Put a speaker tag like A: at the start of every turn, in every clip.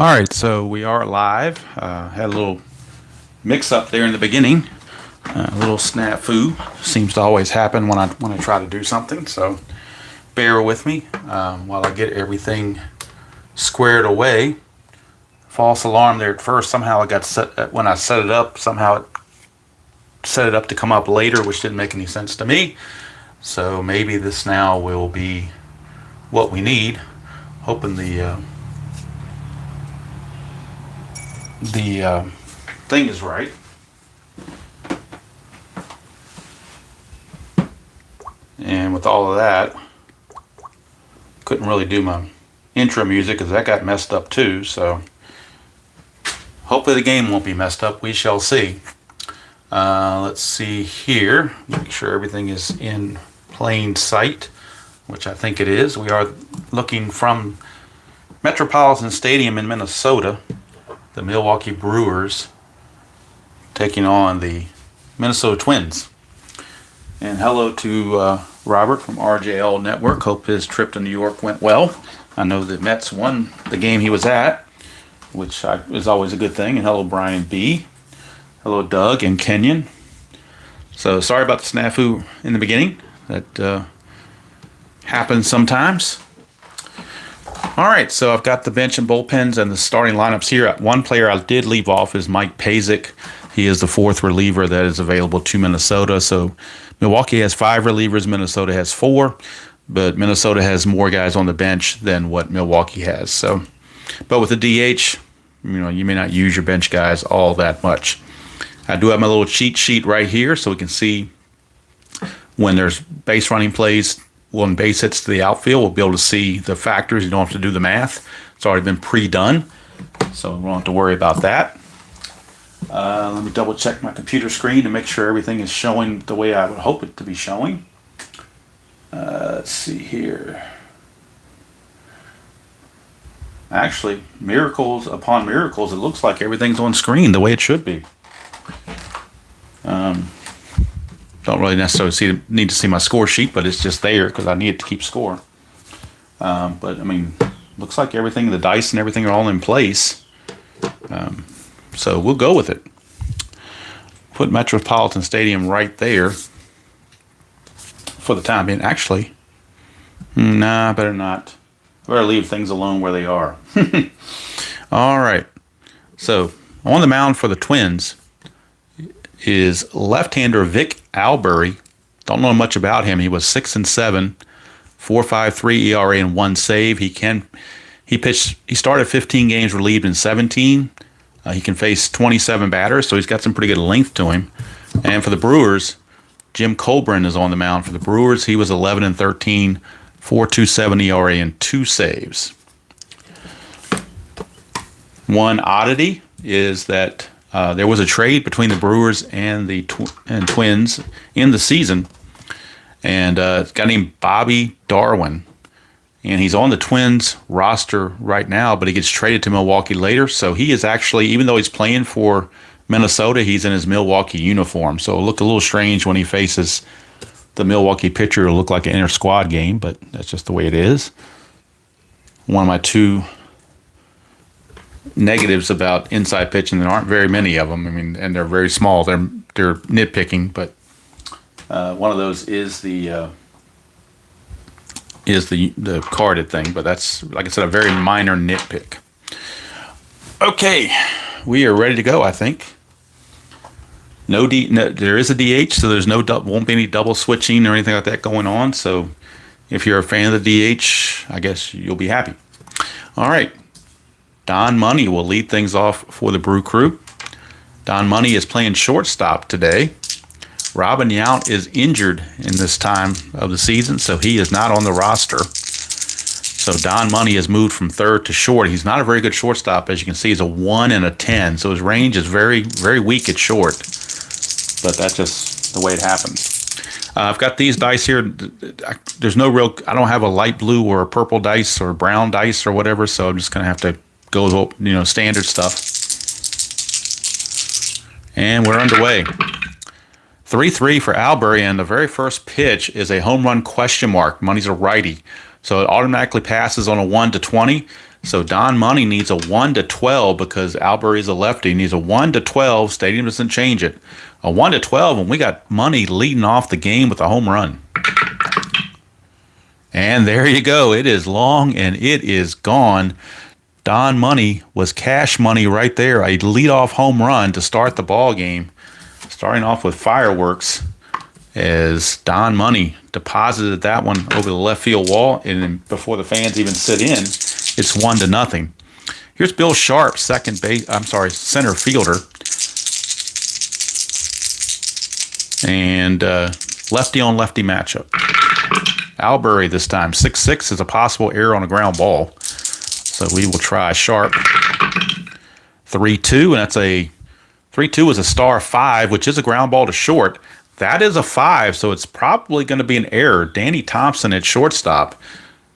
A: All right, so we are live. Had a little mix-up there in the beginning. A little snafu seems to always happen when I try to do something. So bear with me while I get everything squared away. False alarm there at first. Somehow it got set when I set it up. Somehow it set it up to come up later, which didn't make any sense to me. So maybe this now will be what we need. Hoping the thing is right. And with all of that, couldn't really do my intro music because that got messed up too. So hopefully the game won't be messed up. We shall see. Let's see here. Make sure everything is in plain sight, which I think it is. We are looking from Metropolitan Stadium in Minnesota. The Milwaukee Brewers taking on the Minnesota Twins. And hello to Robert from RJL Network. Hope his trip to New York went well. I know the Mets won the game he was at, which is always a good thing. And hello Brian B. Hello Doug and Kenyon. So sorry about the snafu in the beginning. That happens sometimes. All right, so I've got the bench and bullpens and the starting lineups here. One player I did leave off is Mike Pasick. He is the fourth reliever that is available to Minnesota. So Milwaukee has 5 relievers, Minnesota has 4, but Minnesota has more guys on the bench than what Milwaukee has. So, but with the DH, you may not use your bench guys all that much. I do have my little cheat sheet right here so we can see when there's base running plays. When base hits to the outfield, we'll be able to see the factors. You don't have to do the math. It's already been pre-done, so we won't have to worry about that. Let me double check my computer screen to make sure everything is showing the way I would hope it to be showing. Let's see here. Actually, miracles upon miracles, it looks like everything's on screen the way it should be. Don't really necessarily need to see my score sheet, but it's just there because I need it to keep score. But I mean, looks like everything, the dice and everything are all in place. So we'll go with it. Put Metropolitan Stadium right there for the time being. Actually, nah, better not. I better leave things alone where they are. All right. So on the mound for the Twins is left-hander Vic Albury. Don't know much about him. He was 6-7, 4.53 ERA and 1 save. He started 15 games relieved in 17. He can face 27 batters, so he's got some pretty good length to him. And for the Brewers, Jim Colburn is on the mound for the Brewers. He was 11-13, 4.27 ERA and 2 saves. One oddity is that there was a trade between the Brewers and the Twins in the season, and it's a guy named Bobby Darwin, and he's on the Twins roster right now, but he gets traded to Milwaukee later. So he is actually, even though he's playing for Minnesota, he's in his Milwaukee uniform. So it'll look a little strange when he faces the Milwaukee pitcher. It'll look like an inter-squad game, but that's just the way it is. One of my 2 negatives about inside pitching. There aren't very many of them. I mean, and they're very small. They're nitpicking, but one of those is the carded thing. But that's, like I said, a very minor nitpick. Okay, we are ready to go. I think. No, there is a DH, so there's won't be any double switching or anything like that going on. So if you're a fan of the DH, I guess you'll be happy. All right. Don Money will lead things off for the Brew Crew. Don Money is playing shortstop today. Robin Yount is injured in this time of the season, so he is not on the roster. So Don Money has moved from third to short. He's not a very good shortstop. As you can see, he's a 1 and a 10, so his range is very, very weak at short. But that's just the way it happens. I've got these dice here. There's no real, I don't have a light blue or a purple dice or brown dice or whatever, so I'm just going to have to go with, standard stuff. And we're underway. 3-3 for Albury, and the very first pitch is a home run question mark. Money's a righty. So it automatically passes on a 1 to 20. So Don Money needs a 1 to 12 because Albury's a lefty. He needs a 1 to 12. Stadium doesn't change it. A 1 to 12, and we got Money leading off the game with a home run. And there you go. It is long and it is gone. Don Money was cash money right there. A leadoff home run to start the ball game. Starting off with fireworks as Don Money deposited that one over the left field wall, and then before the fans even sit in, it's 1 to nothing. Here's Bill Sharp, center fielder. And lefty on lefty matchup. Albury this time. 6-6 is a possible error on a ground ball. So we will try Sharp. 3-2, and that's a 3-2 is a star 5, which is a ground ball to short. That is a 5, so it's probably going to be an error. Danny Thompson at shortstop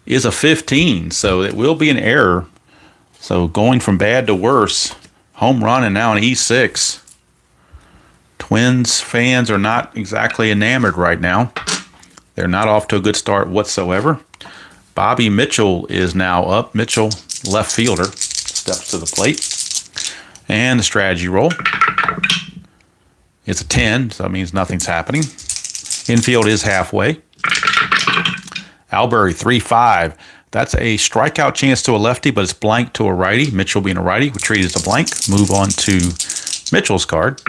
A: is a 15, so it will be an error. So going from bad to worse, home run and now an E6. Twins fans are not exactly enamored right now. They're not off to a good start whatsoever. Bobby Mitchell is now up. Mitchell, left fielder, steps to the plate. And the strategy roll. It's a 10, so that means nothing's happening. Infield is halfway. Albury, 3-5. That's a strikeout chance to a lefty, but it's blank to a righty. Mitchell being a righty, we treat it as a blank. Move on to Mitchell's card.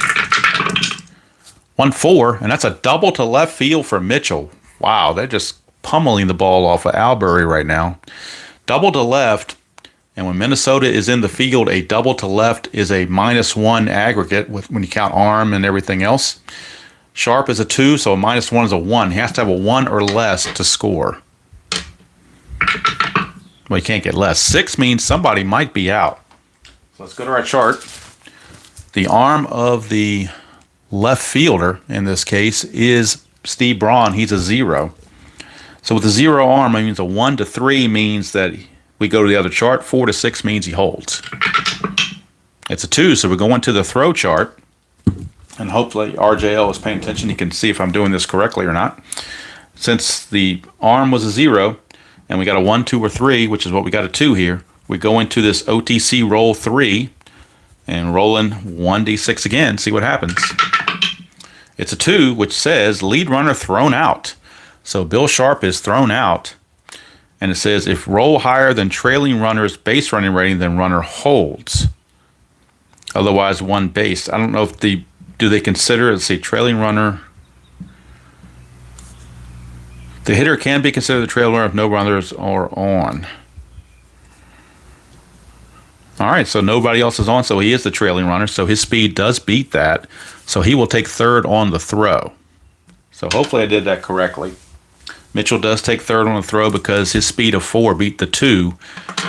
A: 1-4, and that's a double to left field for Mitchell. Wow, they're just pummeling the ball off of Albury right now. Double to left, and when Minnesota is in the field, a double to left is a -1 aggregate when you count arm and everything else. Sharp is a 2, so a -1 is a 1. He has to have a 1 or less to score. Well, you can't get less. 6 means somebody might be out. So let's go to our chart. The arm of the left fielder, in this case, is Steve Braun. He's a 0. So with a 0 arm, it means a 1 to 3 means that we go to the other chart. 4 to 6 means he holds. It's a 2, so we're going to the throw chart. And hopefully RJL is paying attention. He can see if I'm doing this correctly or not. Since the arm was a 0, and we got a 1, 2, or 3, which is what we got a 2 here, we go into this OTC roll 3 and roll in 1d6 again, see what happens. It's a 2, which says lead runner thrown out. So Bill Sharp is thrown out. And it says if roll higher than trailing runner's base running rating, then runner holds. Otherwise, 1 base. I don't know if do they consider, let's see, trailing runner. The hitter can be considered the trailing runner if no runners are on. All right, so nobody else is on, so he is the trailing runner. So his speed does beat that. So he will take third on the throw. So hopefully I did that correctly. Mitchell does take third on the throw because his speed of 4 beat the 2.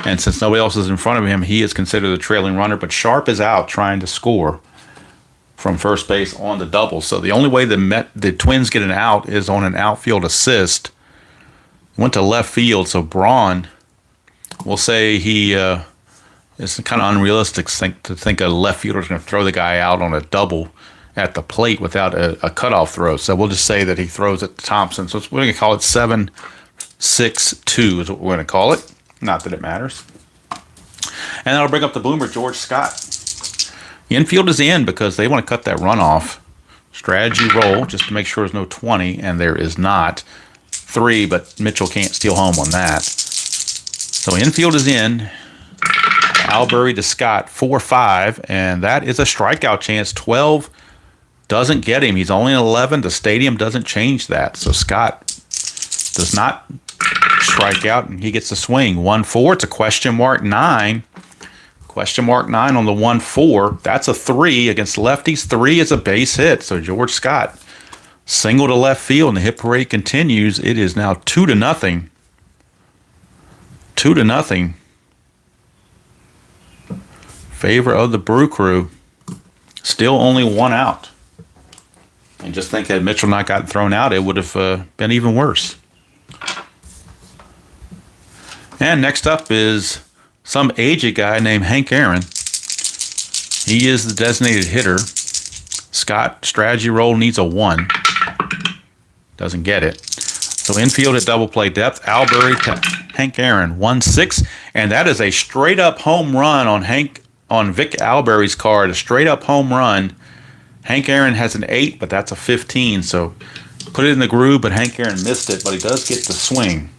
A: And since nobody else is in front of him, he is considered the trailing runner. But Sharp is out trying to score from first base on the double. So the only way the Twins get an out is on an outfield assist. Went to left field, so Braun, we'll say he... it's kind of unrealistic to think a left fielder is going to throw the guy out on a double at the plate without a cutoff throw. So we'll just say that he throws it to Thompson. So we're going to call it 7-6-2 is what we're going to call it. Not that it matters. And that'll bring up the boomer, George Scott. The infield is in because they want to cut that run off. Strategy roll just to make sure there's no 20, and there is not. 3, but Mitchell can't steal home on that. So infield is in. Albury to Scott, 4-5, and that is a strikeout chance. 12 doesn't get him. He's only an 11. The stadium doesn't change that. So Scott does not strike out, and he gets the swing. 1-4, it's a question mark 9. Question mark 9 on the 1-4. That's a 3 against lefties. 3 is a base hit. So George Scott single to left field, and the hit parade continues. It is now 2-0. 2-0. Favor of the Brew Crew. Still only 1 out. And just think, had Mitchell not gotten thrown out, it would have been even worse. And next up is some aged guy named Hank Aaron. He is the designated hitter. Scott, strategy roll needs a 1. Doesn't get it. So infield at double play depth. Albury to Hank Aaron, 1-6. And that is a straight up home run on Vic Alberry's card. A straight up home run. Hank Aaron has an 8, but that's a 15. So put it in the groove, but Hank Aaron missed it, but he does get the swing.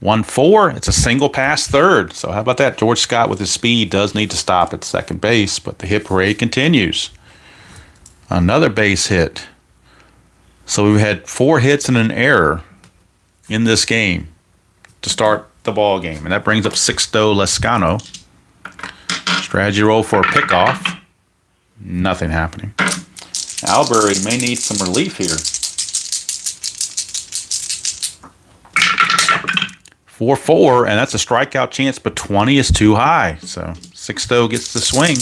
A: 1-4. It's a single pass third. So how about that? George Scott with his speed does need to stop at second base, but the hit parade continues. Another base hit. So we've had 4 hits and an error in this game to start the ball game, and that brings up Sixto Lescano. Strategy roll for a pickoff. Nothing happening. Albury may need some relief here. 4-4, and that's a strikeout chance, but 20 is too high. So Sixto gets the swing.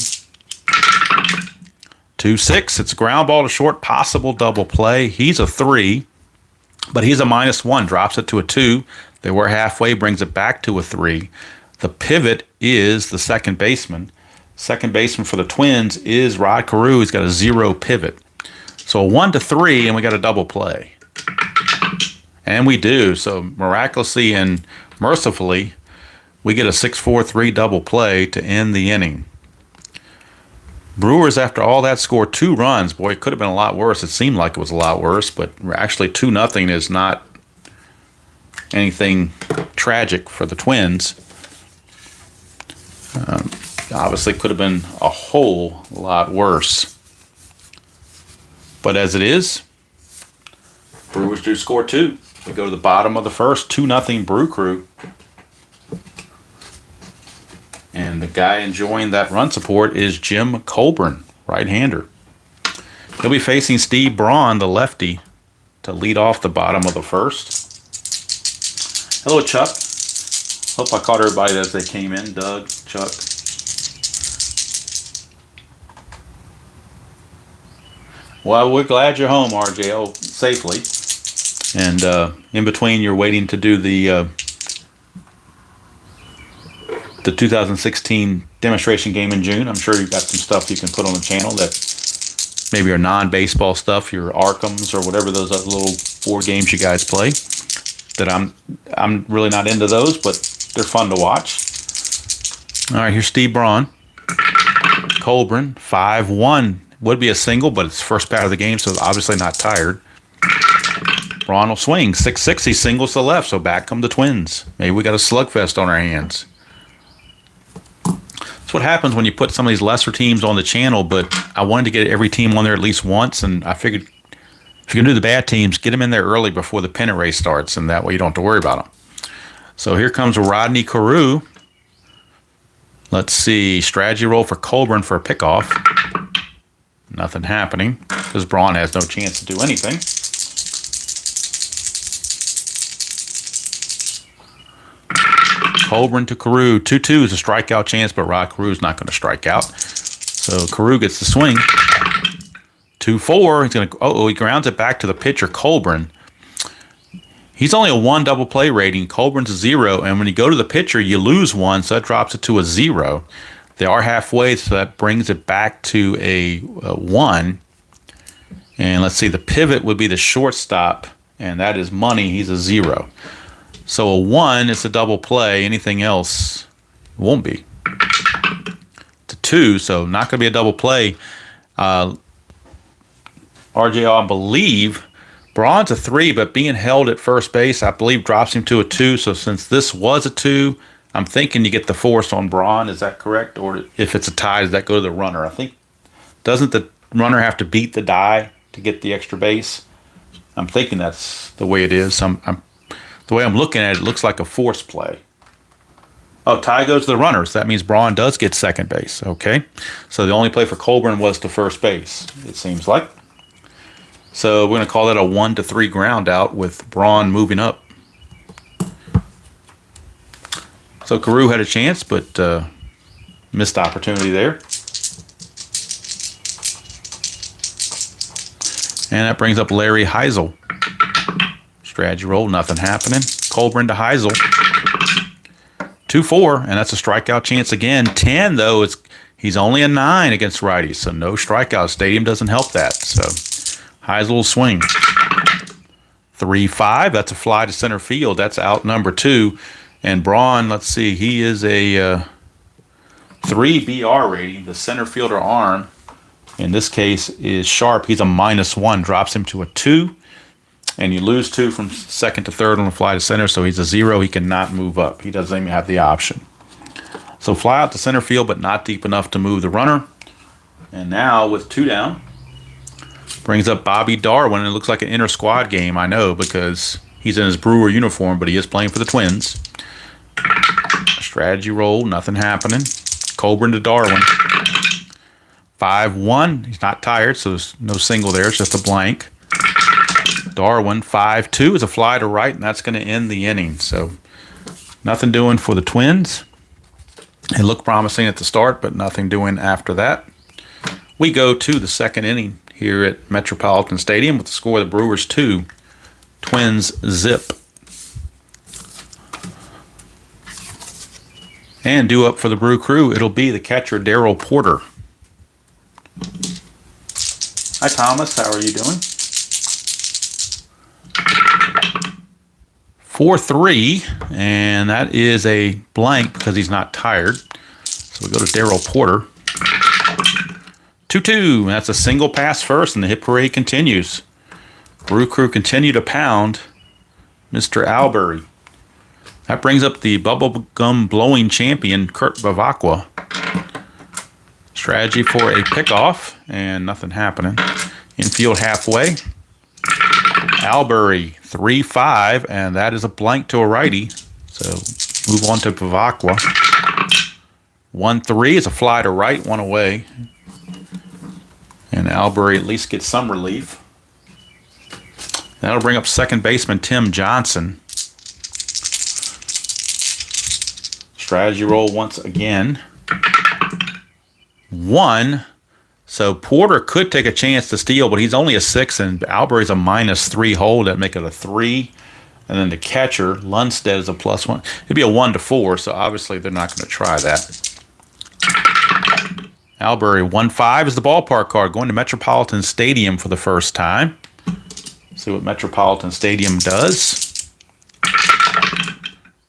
A: 2-6. It's a ground ball to short, possible double play. He's a 3, but he's a -1. Drops it to a 2. They were halfway, brings it back to a 3. The pivot is the second baseman. Second baseman for the Twins is Rod Carew. He's got a 0 pivot. So a 1-3, and we got a double play. And we do. So miraculously and mercifully, we get a 6-4-3 double play to end the inning. Brewers, after all that, scored 2 runs. Boy, it could have been a lot worse. It seemed like it was a lot worse, but actually 2-0 is not anything tragic for the Twins. Obviously could have been a whole lot worse. But as it is, Brewers do score 2. We go to the bottom of the first, 2-0 Brew Crew. And the guy enjoying that run support is Jim Colburn, right-hander. He'll be facing Steve Braun, the lefty, to lead off the bottom of the first. Hello, Chuck. Hope I caught everybody as they came in. Doug, Chuck. Well, we're glad you're home, RJO, safely. And in between, you're waiting to do the 2016 demonstration game in June. I'm sure you've got some stuff you can put on the channel that maybe are non-baseball stuff, your Arkhams or whatever those other little board games you guys play. That I'm really not into those, but they're fun to watch. All right, here's Steve Braun. Colburn, 5-1. Would be a single, but it's first bat of the game, so obviously not tired. Braun will swing. 6-6, he singles to the left, so back come the Twins. Maybe we got a slugfest on our hands. That's what happens when you put some of these lesser teams on the channel, but I wanted to get every team on there at least once, and I figured if you can do the bad teams, get them in there early before the pennant race starts, and that way you don't have to worry about them. So here comes Rodney Carew. Let's see, strategy roll for Colburn for a pickoff. Nothing happening because Braun has no chance to do anything. Colburn to Carew. 2-2 is a strikeout chance, but Rod Carew's not going to strike out. So Carew gets the swing. 2-4. He's going to. He grounds it back to the pitcher Colburn. He's only a 1 double play rating. Colburn's a 0, and when you go to the pitcher, you lose 1, so that drops it to a 0. They are halfway, so that brings it back to a 1. And let's see, the pivot would be the shortstop, and that is Money. He's a 0. So a 1 is a double play. Anything else won't be. It's a 2, so not going to be a double play. RJO, I believe, Braun's a 3, but being held at first base, I believe, drops him to a 2. So since this was a 2, I'm thinking you get the force on Braun. Is that correct? Or if it's a tie, does that go to the runner? I think, doesn't the runner have to beat the die to get the extra base? I'm thinking that's the way it is. The way I'm looking at it, it looks like a force play. Oh, tie goes to the runner, so that means Braun does get second base. Okay, so the only play for Colburn was to first base, it seems like. So we're going to call that a 1-3 ground out with Braun moving up. So Carew had a chance, but missed opportunity there. And that brings up Larry Heisel. Strategy roll, nothing happening. Colburn to Heisel. 2-4, and that's a strikeout chance again. 10, though, he's only a 9 against righties, so no strikeout. Stadium doesn't help that. So Heisel will swing. 3-5, that's a fly to center field. That's out number 2. And Braun, let's see, he is a 3 BR rating. The center fielder arm, in this case, is sharp. He's a -1, drops him to a 2. And you lose 2 from second to third on the fly to center, so he's a 0. He cannot move up. He doesn't even have the option. So fly out to center field, but not deep enough to move the runner. And now with 2 down, brings up Bobby Darwin. It looks like an inter-squad game, I know, because he's in his Brewer uniform, but he is playing for the Twins. Strategy roll, nothing happening. Coburn to Darwin. 5-1. He's not tired, so there's no single there. It's just a blank. Darwin, 5-2 is a fly to right, and that's going to end the inning. So nothing doing for the Twins. It looked promising at the start, but nothing doing after that. We go to the second inning here at Metropolitan Stadium with the score of the Brewers 2, Twins 0. And due up for the Brew Crew, it'll be the catcher, Darryl Porter. Hi, Thomas. How are you doing? 4-3, and that is a blank because he's not tired. So we go to Darryl Porter. 2-2, that's a single pass first, and the hit parade continues. Brew Crew continue to pound Mr. Albury. That brings up the bubblegum blowing champion, Kurt Bavacqua. Strategy for a pickoff, and nothing happening. Infield halfway. Albury, 3-5, and that is a blank to a righty. So move on to Bavacqua. 1-3 is a fly to right, 1 away. And Albury at least gets some relief. That'll bring up second baseman Tim Johnson. Strategy roll once again. 1. So Porter could take a chance to steal, but he's only a 6, and Albury's a -3 hold. That'd make it a 3. And then the catcher, Lundstedt, is a +1. It'd be a 1-4, so obviously they're not going to try that. Albury, 1-5 is the ballpark card, going to Metropolitan Stadium for the first time. See what Metropolitan Stadium does.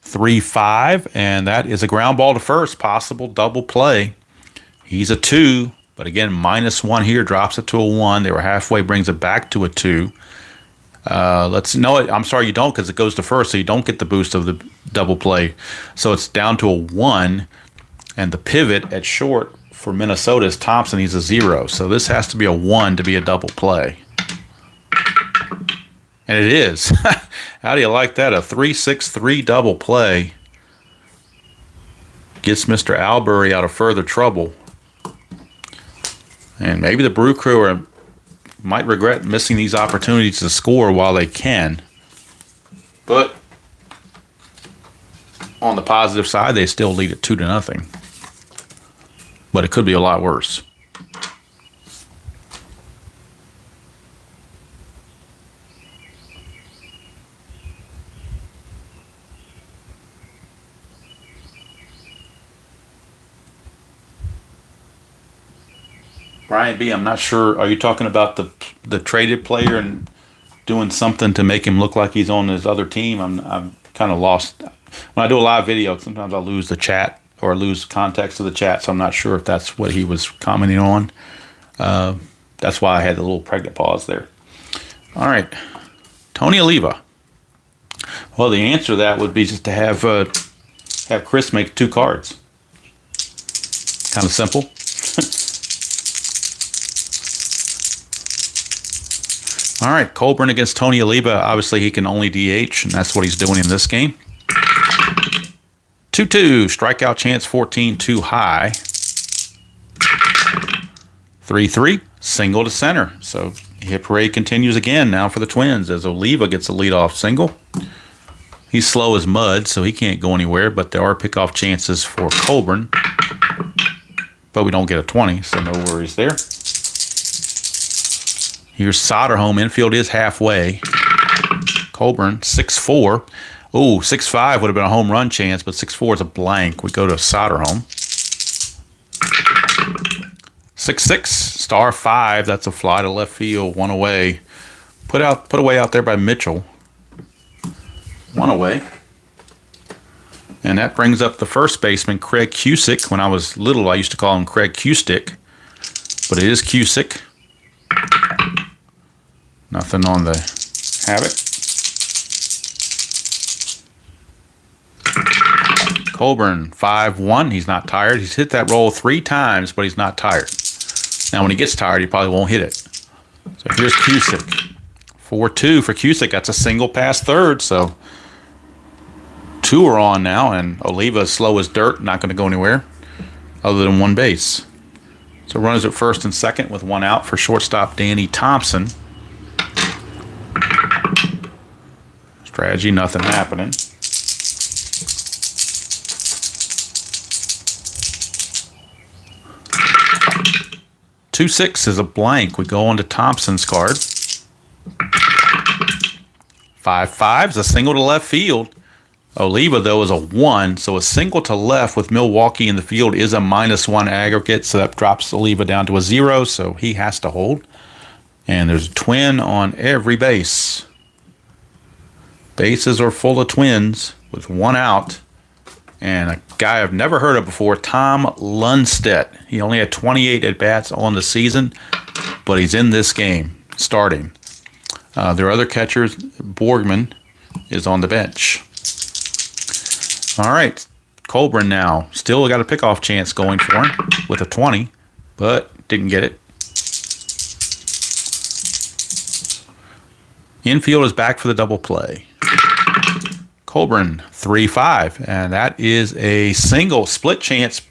A: 3-5, and that is a ground ball to first, possible double play. He's a 2, but again, -1 here, drops it to a 1. They were halfway, brings it back to a 2. I'm sorry, you don't, because it goes to first, so you don't get the boost of the double play. So it's down to a 1, and the pivot at short for Minnesota is Thompson. He's a 0. So this has to be a 1 to be a double play. And it is. How do you like that? A 3-6-3 double play gets Mr. Albury out of further trouble. And maybe the Brew Crew might regret missing these opportunities to score while they can. But on the positive side, they still lead it 2-0. But it could be a lot worse. Brian B., I'm not sure. Are you talking about the traded player and doing something to make him look like he's on his other team? I'm kind of lost. When I do a live video, sometimes I'll lose the chat or lose context of the chat, so I'm not sure if that's what he was commenting on. That's why I had the little pregnant pause there. All right, Tony Oliva. Well, the answer to that would be just to have Chris make 2 cards. Kind of simple. All right, Coburn against Tony Oliva. Obviously, he can only DH, and that's what he's doing in this game. 2-2, strikeout chance 14, too high. 3-3, single to center. So hit parade continues again now for the Twins as Oliva gets a leadoff single. He's slow as mud, so he can't go anywhere, but there are pickoff chances for Coburn. But we don't get a 20, so no worries there. Here's Soderholm. Infield is halfway. Coburn, 6-4. Oh, 6-5 would have been a home run chance, but 6-4 is a blank. We go to Soderholm. 6-6, star 5. That's a fly to left field, 1 away. Put away out there by Mitchell. 1 away. And that brings up the first baseman, Craig Cusick. When I was little, I used to call him Craig Cusick, but it is Cusick. Nothing on the habit. Colburn, 5-1. He's not tired. He's hit that roll 3 times, but he's not tired. Now, when he gets tired, he probably won't hit it. So here's Cusick. 4-2 for Cusick. That's a single past third, so 2 are on now, and Oliva is slow as dirt, not going to go anywhere other than 1 base. So runners at first and second with 1 out for shortstop Danny Thompson. Strategy, nothing happening. 2-6 is a blank. We go on to Thompson's card. 5-5 is a single to left field. Oliva, though, is a 1, so a single to left with Milwaukee in the field is a -1 aggregate, so that drops Oliva down to a 0, so he has to hold. And there's a twin on every base. Bases are full of twins with 1 out. And a guy I've never heard of before, Tom Lundstedt. He only had 28 at-bats on the season, but he's in this game, starting. There are other catchers. Borgman is on the bench. All right, Colburn now. Still got a pickoff chance going for him with a 20, but didn't get it. Infield is back for the double play. Colburn, 3-5, and that is a single split chance.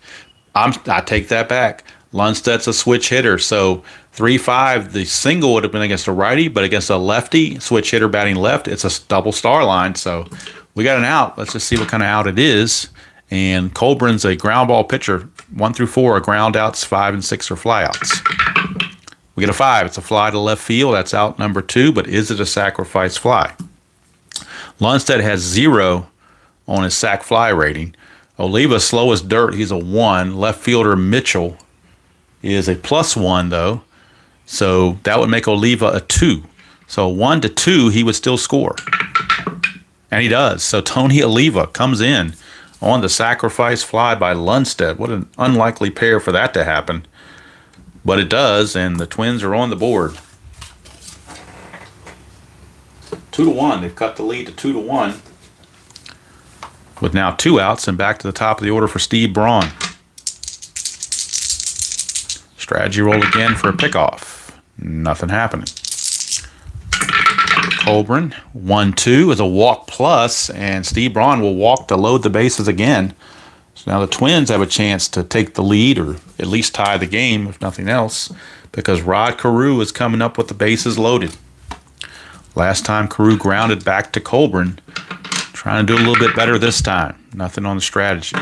A: I take that back. Lundstedt's a switch hitter, so 3-5, the single would have been against a righty, but against a lefty, switch hitter batting left, it's a double star line, so we got an out. Let's just see what kind of out it is. And Colburn's a ground ball pitcher. 1 through 4 are ground outs, 5 and 6 are flyouts. We get a 5. It's a fly to left field. That's out number 2, but is it a sacrifice fly? Lundstedt has 0 on his sac fly rating. Oliva, slow as dirt. He's a 1. Left fielder Mitchell is a +1, though. So that would make Oliva a 2. So 1 to 2, he would still score. And he does. So Tony Oliva comes in on the sacrifice fly by Lundstedt. What an unlikely pair for that to happen. But it does, and the Twins are on the board. 2-1. They've cut the lead to 2-1. With now 2 outs and back to the top of the order for Steve Braun. Strategy roll again for a pickoff. Nothing happening. Colburn, 1-2 is a walk plus, and Steve Braun will walk to load the bases again. So now the Twins have a chance to take the lead or at least tie the game, if nothing else, because Rod Carew is coming up with the bases loaded. Last time Carew grounded back to Colburn. Trying to do a little bit better this time. Nothing on the strategy.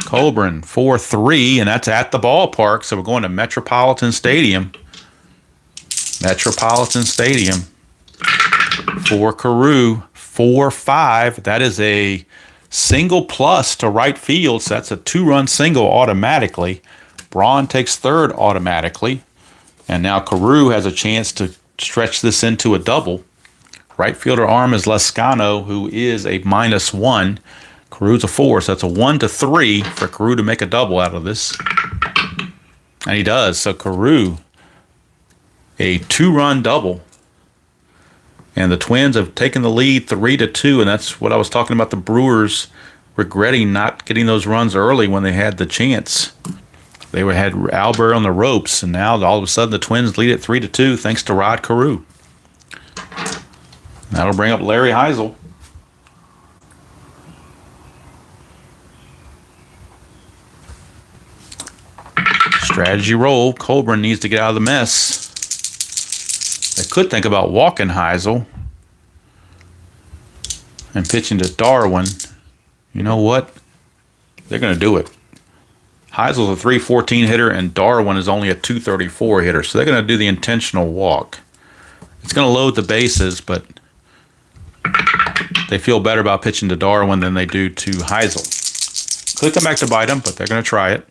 A: Colburn, 4-3, and that's at the ballpark, so we're going to Metropolitan Stadium. Metropolitan Stadium for Carew, 4-5. That is a single plus to right field, so that's a 2-run single automatically. Braun takes third automatically. And now Carew has a chance to stretch this into a double. Right fielder arm is Lescano, who is a -1. Carew's a 4, so that's a 1 to 3 for Carew to make a double out of this. And he does. So Carew, a 2-run double. And the Twins have taken the lead 3-2, and that's what I was talking about, the Brewers regretting not getting those runs early when they had the chance. They had Albert on the ropes, and now all of a sudden the Twins lead at 3-2 thanks to Rod Carew. That'll bring up Larry Heisel. Strategy roll. Colburn needs to get out of the mess. They could think about walking Heisel and pitching to Darwin. You know what? They're going to do it. Heisel's a 314 hitter, and Darwin is only a 234 hitter, so they're going to do the intentional walk. It's going to load the bases, but they feel better about pitching to Darwin than they do to Heisel. Could come back to bite them, but they're going to try it.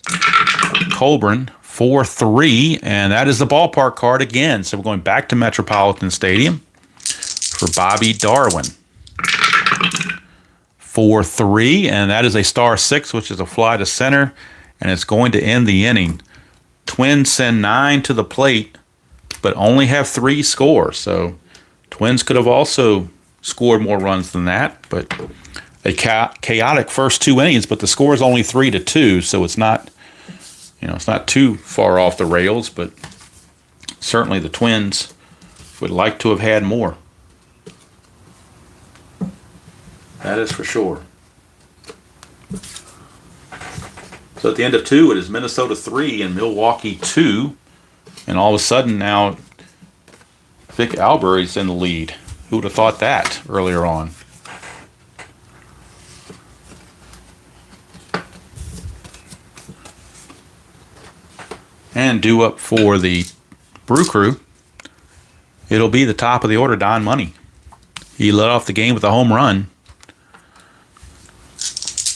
A: Colburn, 4-3, and that is the ballpark card again. So we're going back to Metropolitan Stadium for Bobby Darwin. 4-3, and that is a star 6, which is a fly to center, and it's going to end the inning. Twins send 9 to the plate, but only have 3 score. So Twins could have also scored more runs than that, but a chaotic first 2 innings, but the score is only 3-2, so it's not, it's not too far off the rails, but certainly the Twins would like to have had more. That is for sure. So at the end of 2, it is Minnesota 3 and Milwaukee 2. And all of a sudden now, Vic Albury's in the lead. Who would have thought that earlier on? And due up for the Brew Crew, it'll be the top of the order, Don Money. He led off the game with a home run.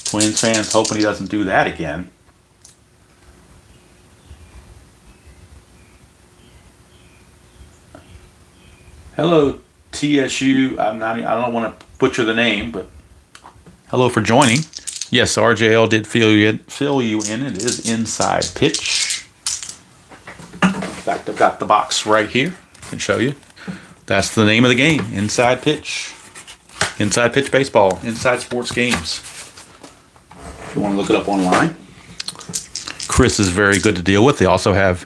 A: Twins fans hoping he doesn't do that again. Hello, TSU. I don't want to butcher the name, but hello for joining. Yes, RJL did fill you in. It is inside pitch. In fact, I've got the box right here. I can show you. That's the name of the game. Inside pitch. Inside pitch baseball. Inside sports games. If you want to look it up online. Chris is very good to deal with. They also have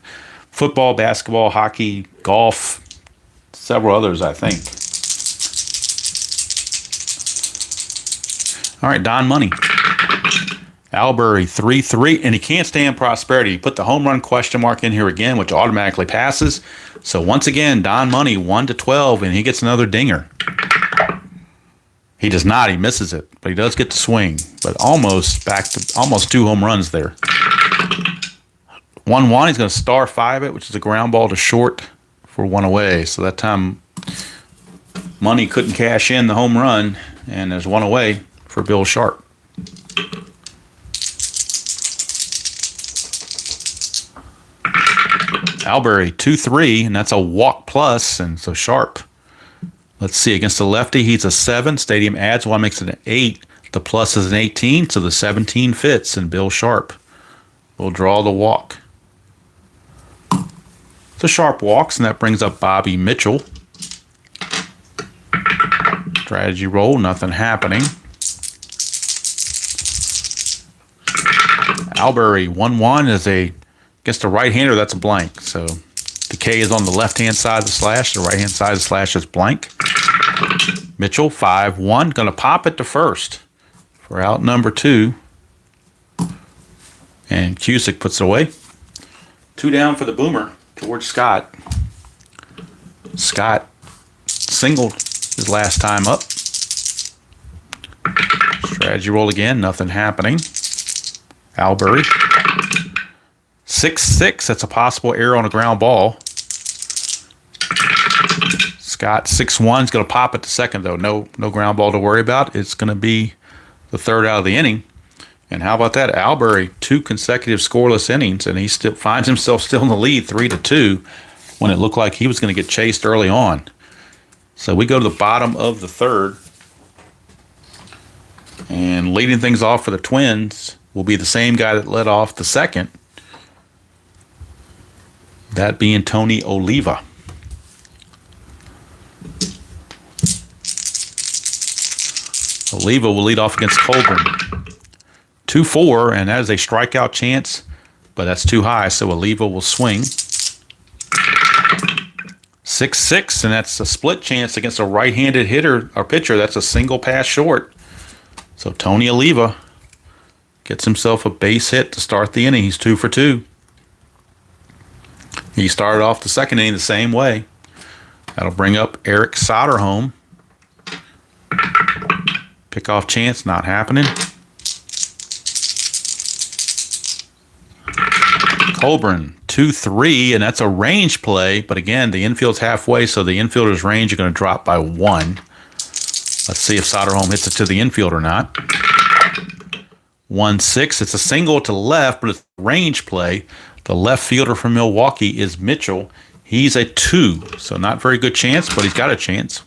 A: football, basketball, hockey, golf, several others, I think. All right, Don Money. Albury 3-3, and he can't stand prosperity. He put the home run question mark in here again, which automatically passes. So once again, Don Money 1-12, and he gets another dinger. He does not. He misses it, but he does get to swing. But almost 2 home runs there. 1-1. He's going to star 5 it, which is a ground ball to short for 1 away. So that time, Money couldn't cash in the home run, and there's 1 away for Bill Sharp. Albury 2-3, and that's a walk plus, and so Sharp. Let's see, against the lefty, he's a 7. Stadium adds 1, makes it an 8. The plus is an 18, so the 17 fits, and Bill Sharp will draw the walk. So Sharp walks, and that brings up Bobby Mitchell. Strategy roll, nothing happening. Albury 1-1 is against a right-hander, that's a blank. So the K is on the left-hand side of the slash. The right-hand side of the slash is blank. Mitchell, 5-1. Going to pop it to first for out number 2. And Cusick puts it away. 2 down for the Boomer, George Scott. Scott singled his last time up. Strategy roll again, nothing happening. Albury. 6-6, that's a possible error on a ground ball. Scott 6-1 is going to pop it to second, though. No ground ball to worry about. It's going to be the 3rd out of the inning. And how about that? Albury, 2 consecutive scoreless innings, and he still finds himself still in the lead, 3-2, when it looked like he was going to get chased early on. So we go to the bottom of the 3rd. And leading things off for the Twins will be the same guy that led off the 2nd. That being Tony Oliva. Oliva will lead off against Colburn. 2-4, and that is a strikeout chance, but that's too high, so Oliva will swing. 6-6, and that's a split chance against a right-handed hitter or pitcher. That's a single pass short. So Tony Oliva gets himself a base hit to start the inning. He's 2 for 2. He started off the 2nd inning the same way. That'll bring up Eric Soderholm. Pickoff chance, not happening. Colburn, 2-3, and that's a range play. But again, the infield's halfway, so the infielder's range is going to drop by 1. Let's see if Soderholm hits it to the infield or not. 1-6. It's a single to left, but it's a range play. The left fielder from Milwaukee is Mitchell. He's a 2, so not very good chance, but he's got a chance.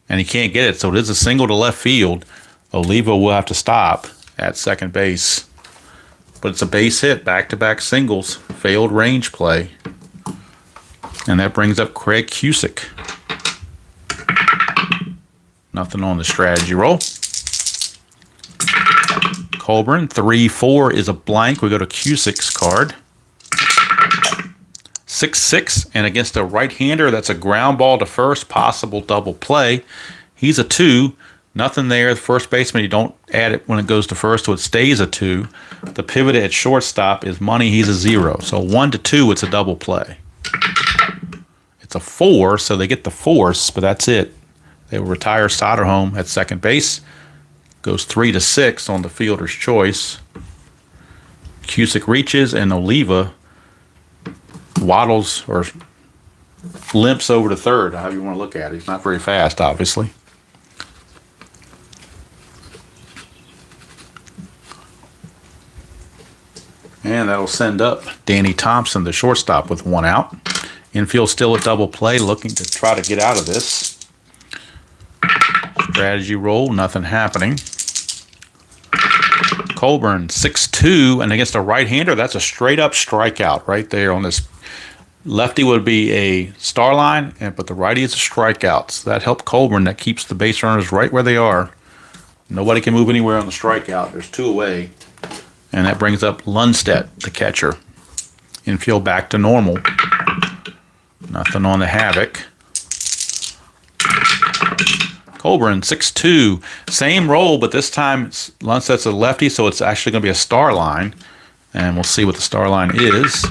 A: And he can't get it, so it is a single to left field. Oliva will have to stop at second base. But it's a base hit, back-to-back singles, failed range play. And that brings up Craig Cusick. Nothing on the strategy roll. Colburn, 3-4 is a blank. We go to Cusick's card. 6-6, and against a right-hander, that's a ground ball to first, possible double play. He's a 2. Nothing there. The first baseman, you don't add it when it goes to first, so it stays a 2. The pivot at shortstop is money. He's a 0. So 1-2, it's a double play. It's a 4, so they get the force, but that's it. They will retire Soderholm at second base. Goes 3-6 on the fielder's choice. Cusick reaches, and Oliva waddles or limps over to third, however you want to look at it. He's not very fast, obviously. And that'll send up Danny Thompson, the shortstop, with 1 out. Infield still a double play, looking to try to get out of this. Strategy roll, nothing happening. Colburn, 6-2, and against a right-hander, that's a straight-up strikeout right there on this. Lefty would be a star line, but the righty is a strikeout. So that helped Colburn. That keeps the base runners right where they are. Nobody can move anywhere on the strikeout. There's 2 away. And that brings up Lundstedt, the catcher. Infield back to normal. Nothing on the Havoc. Colburn, 6-2. Same role, but this time Lundstedt's a lefty, so it's actually going to be a star line. And we'll see what the star line is.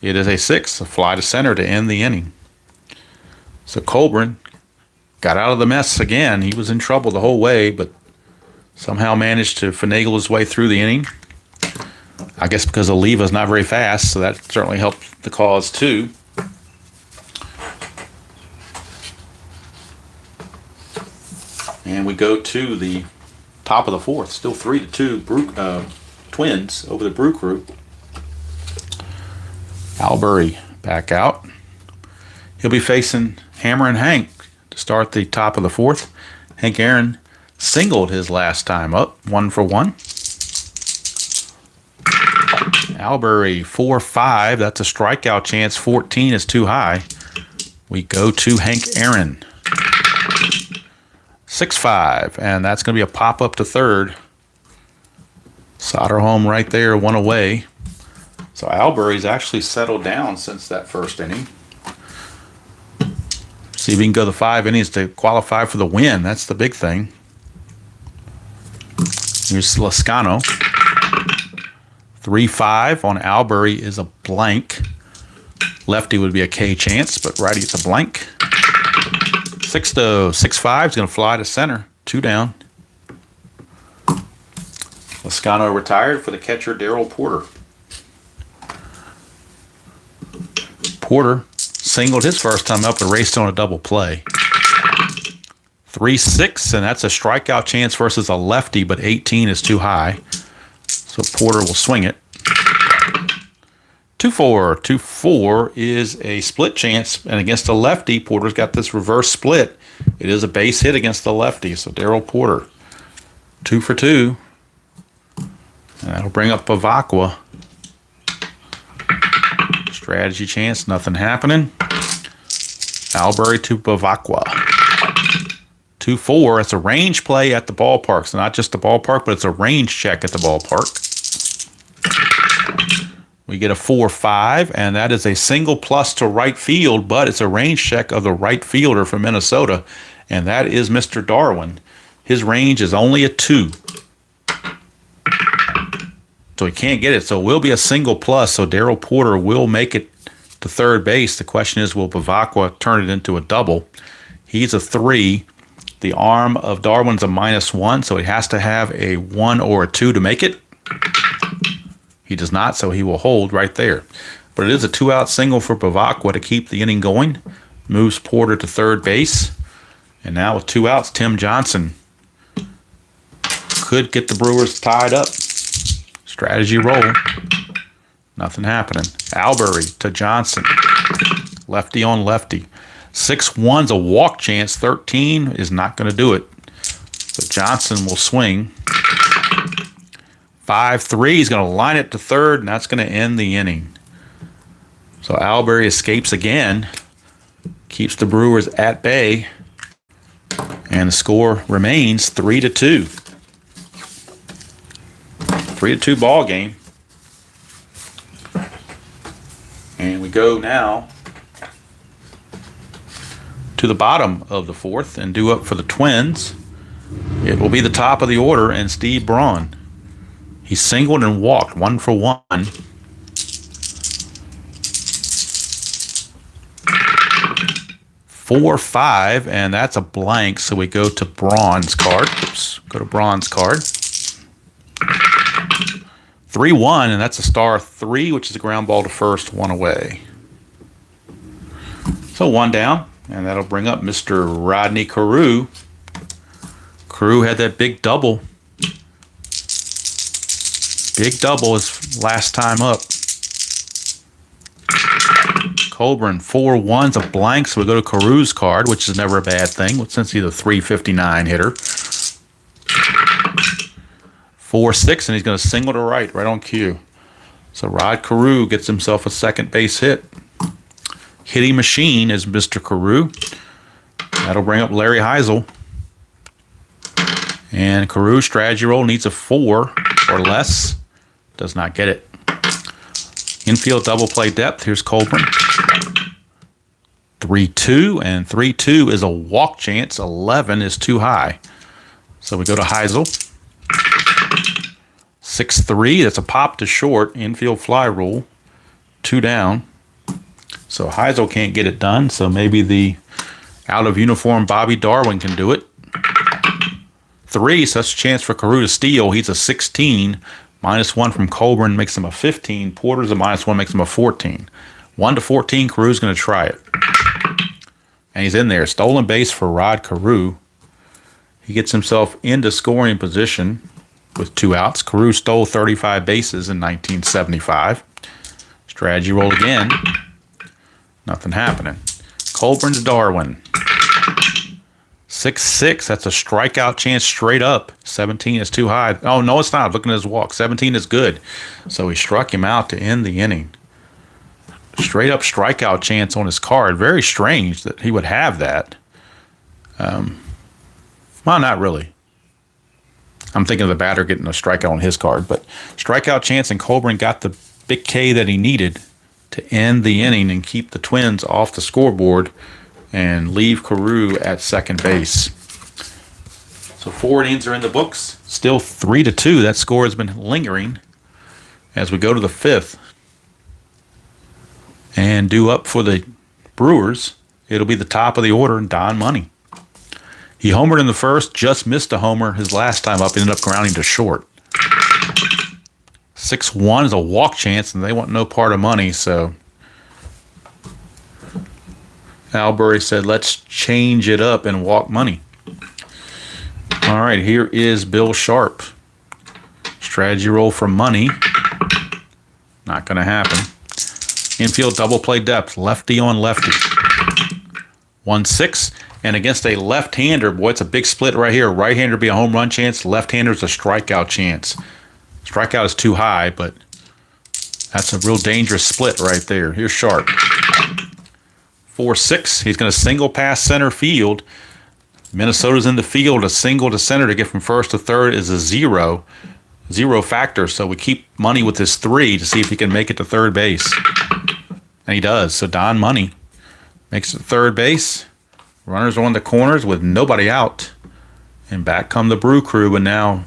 A: It is a 6, a fly to center to end the inning. So Colburn got out of the mess again. He was in trouble the whole way, but somehow managed to finagle his way through the inning. I guess because Oliva's not very fast, so that certainly helped the cause too. And we go to the top of the 4th. Still 3-2 Twins over the Brew Crew. Albury back out. He'll be facing Hammer and Hank to start the top of the 4th. Hank Aaron singled his last time up, 1 for 1. Albury, 4-5. That's a strikeout chance. 14 is too high. We go to Hank Aaron. 6-5, and that's going to be a pop-up to third. Soderholm right there, 1 away. So Albury's actually settled down since that first inning. See if he can go the 5 innings to qualify for the win. That's the big thing. Here's Lascano. 3-5 on Albury is a blank. Lefty would be a K chance, but righty it's a blank. 6-5 is going to fly to center. 2 down. Lascano retired for the catcher, Darrell Porter. Porter singled his first time up and raced on a double play. 3-6, and that's a strikeout chance versus a lefty, but 18 is too high. So Porter will swing it. 2-4. 2-4 is a split chance, and against a lefty, Porter's got this reverse split. It is a base hit against the lefty, so Darrell Porter. 2 for 2. And that'll bring up Bavacqua. Strategy chance, nothing happening. Albury to Bavacqua. 2-4. It's a range play at the ballpark. So not just the ballpark, but it's a range check at the ballpark. We get a 4-5, and that is a single plus to right field, but it's a range check of the right fielder from Minnesota, and that is Mr. Darwin. His range is only a 2. So he can't get it. So it will be a single plus, so Darrell Porter will make it to third base. The question is, will Bavacqua turn it into a double? He's a 3. The arm of Darwin's a -1, so he has to have a 1 or a 2 to make it. He does not, so he will hold right there. But it is a 2-out single for Bavacqua to keep the inning going. Moves Porter to third base. And now with 2 outs, Tim Johnson could get the Brewers tied up. Strategy roll. Nothing happening. Albury to Johnson. Lefty on lefty. 6-1's a walk chance. 13 is not going to do it. So Johnson will swing. 5-3. He's going to line it to third, and that's going to end the inning. So Albury escapes again, keeps the Brewers at bay, and the score remains 3-2. 3-2 ball game. And we go now to the bottom of the fourth and due up for the Twins. It will be the top of the order and Steve Braun. He singled and walked 1 for 1. 4-5, and that's a blank, so we go to Braun's card. Oops, go to Braun's card. 3-1, and that's a star 3, which is a ground ball to first, 1 away. So 1 down, and that'll bring up Mr. Rodney Carew. Carew had that big double. Big double his last time up. Colburn, 4-1's a blank, so we go to Carew's card, which is never a bad thing, since he's a .359 hitter. 4-6, and he's going to single to right on cue. So Rod Carew gets himself a second base hit. Hitting machine is Mr. Carew. That'll bring up Larry Heisel. And Carew's strategy roll needs a 4 or less. Does not get it. Infield double play depth. Here's Colburn. 3-2, and 3-2 is a walk chance. 11 is too high. So we go to Heisel. 6-3, that's a pop to short. Infield fly rule. 2 down. So Heisel can't get it done, so maybe the out-of-uniform Bobby Darwin can do it. 3, so that's a chance for Carew to steal. He's a 16. -1 from Colburn makes him a 15. Porter's a -1 makes him a 14. 1-14, Carew's going to try it. And he's in there. Stolen base for Rod Carew. He gets himself into scoring position with 2 outs. Carew stole 35 bases in 1975. Strategy roll again. Nothing happening. Colburn to Darwin. 6-6, that's a strikeout chance straight up. 17 is too high. Oh, no, it's not. Looking at his walk. 17 is good. So he struck him out to end the inning. Straight up strikeout chance on his card. Very strange that he would have that. Well, not really. I'm thinking of the batter getting a strikeout on his card, but strikeout chance, and Colburn got the big K that he needed to end the inning and keep the Twins off the scoreboard and leave Carew at second base. So 4 innings are in the books. Still 3-2. That score has been lingering as we go to the 5th. And due up for the Brewers, it'll be the top of the order, Don Money. He homered in the first, just missed a homer his last time up, ended up grounding to short. 6-1 is a walk chance, and they want no part of Money, so Albury said, let's change it up and walk Money. All right, here is Bill Sharp. Strategy roll for Money. Not going to happen. Infield double play depth, lefty on lefty. 1-6, and against a left-hander, boy, it's a big split right here. Right-hander be a home run chance, left-hander's a strikeout chance. Strikeout is too high, but that's a real dangerous split right there. Here's Sharp. 4-6, he's going to single past center field. Minnesota's in the field. A single to center to get from first to third is a zero factor, so we keep Money with his 3 to see if he can make it to third base. And he does. So Don Money makes it to third base. Runners on the corners with nobody out. And back come the Brew Crew, and now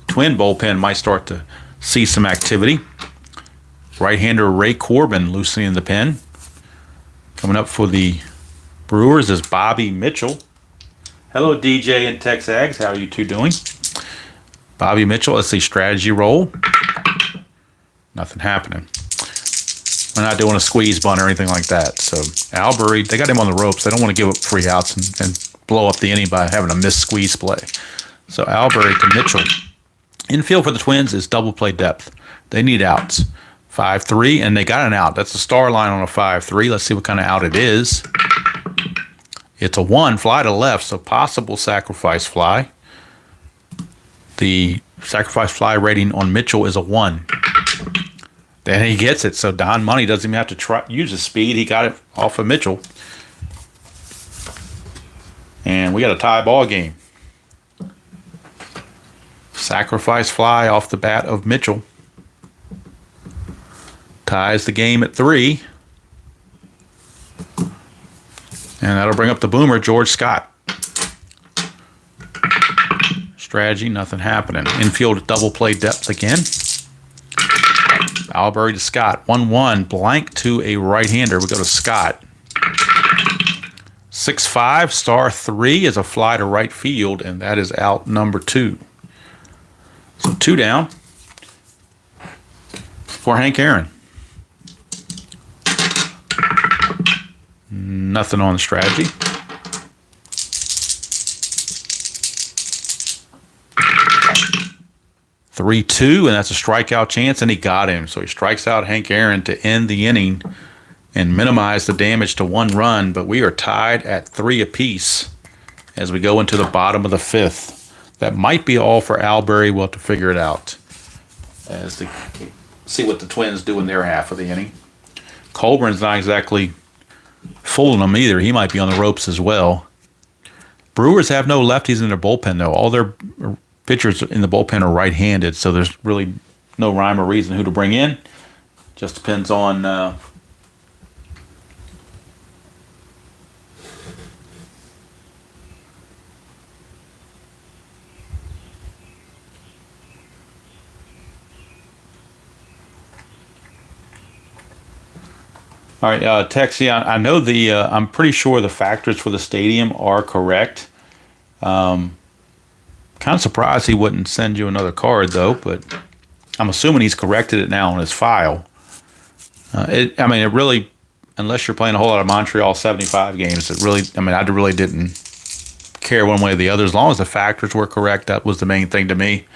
A: the Twin bullpen might start to see some activity. Right-hander Ray Corbin loosening the pen. Coming up for the Brewers is Bobby Mitchell. Hello, DJ and Texags. How are you two doing? Bobby Mitchell, let's see, strategy roll. Nothing happening. We're not doing a squeeze bunt or anything like that. So Albury, they got him on the ropes. They don't want to give up free outs and blow up the inning by having a missed squeeze play. So Albury to Mitchell. Infield for the Twins is double play depth. They need outs. 5-3, and they got an out. That's the star line on a 5-3. Let's see what kind of out it is. It's a 1, fly to left, so possible sacrifice fly. The sacrifice fly rating on Mitchell is a 1. Then he gets it, so Don Money doesn't even have to use his speed. He got it off of Mitchell. And we got a tie ball game. Sacrifice fly off the bat of Mitchell. Ties the game at 3. And that'll bring up the boomer, George Scott. Strategy, nothing happening. Infield double play depth again. Albury to Scott. 1-1, blank to a right-hander. We go to Scott. 6-5, star 3 is a fly to right field, and that is out number 2. So 2 down for Hank Aaron. Nothing on the strategy. 3-2, and that's a strikeout chance, and he got him. So he strikes out Hank Aaron to end the inning and minimize the damage to 1 run, but we are tied at 3 apiece as we go into the bottom of the 5th. That might be all for Albury. We'll have to figure it out as to see what the Twins do in their half of the inning. Colburn's not exactly fooling them either. He might be on the ropes as well. Brewers have no lefties in their bullpen, though. All their pitchers in the bullpen are right-handed, so there's really no rhyme or reason who to bring in. Just depends on all right, Texie, I know I'm pretty sure the factors for the stadium are correct. Kind of surprised he wouldn't send you another card, though, but I'm assuming he's corrected it now on his file. It really, unless you're playing a whole lot of Montreal 75 games, I really didn't care one way or the other. As long as the factors were correct, that was the main thing to me.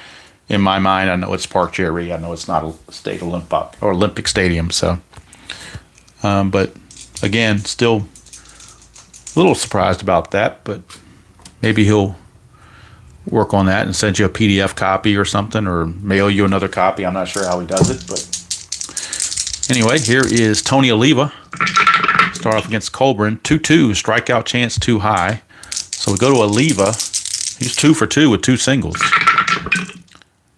A: In my mind, I know it's Park Jerry. I know it's not a state Olympic stadium, so. But again, still a little surprised about that, but maybe he'll work on that and send you a PDF copy or something, or mail you another copy. I'm not sure how he does it, but anyway, here is Tony Oliva. Start off against Colburn. 2-2, strikeout chance too high. So we go to Oliva. He's 2 for 2 with 2 singles.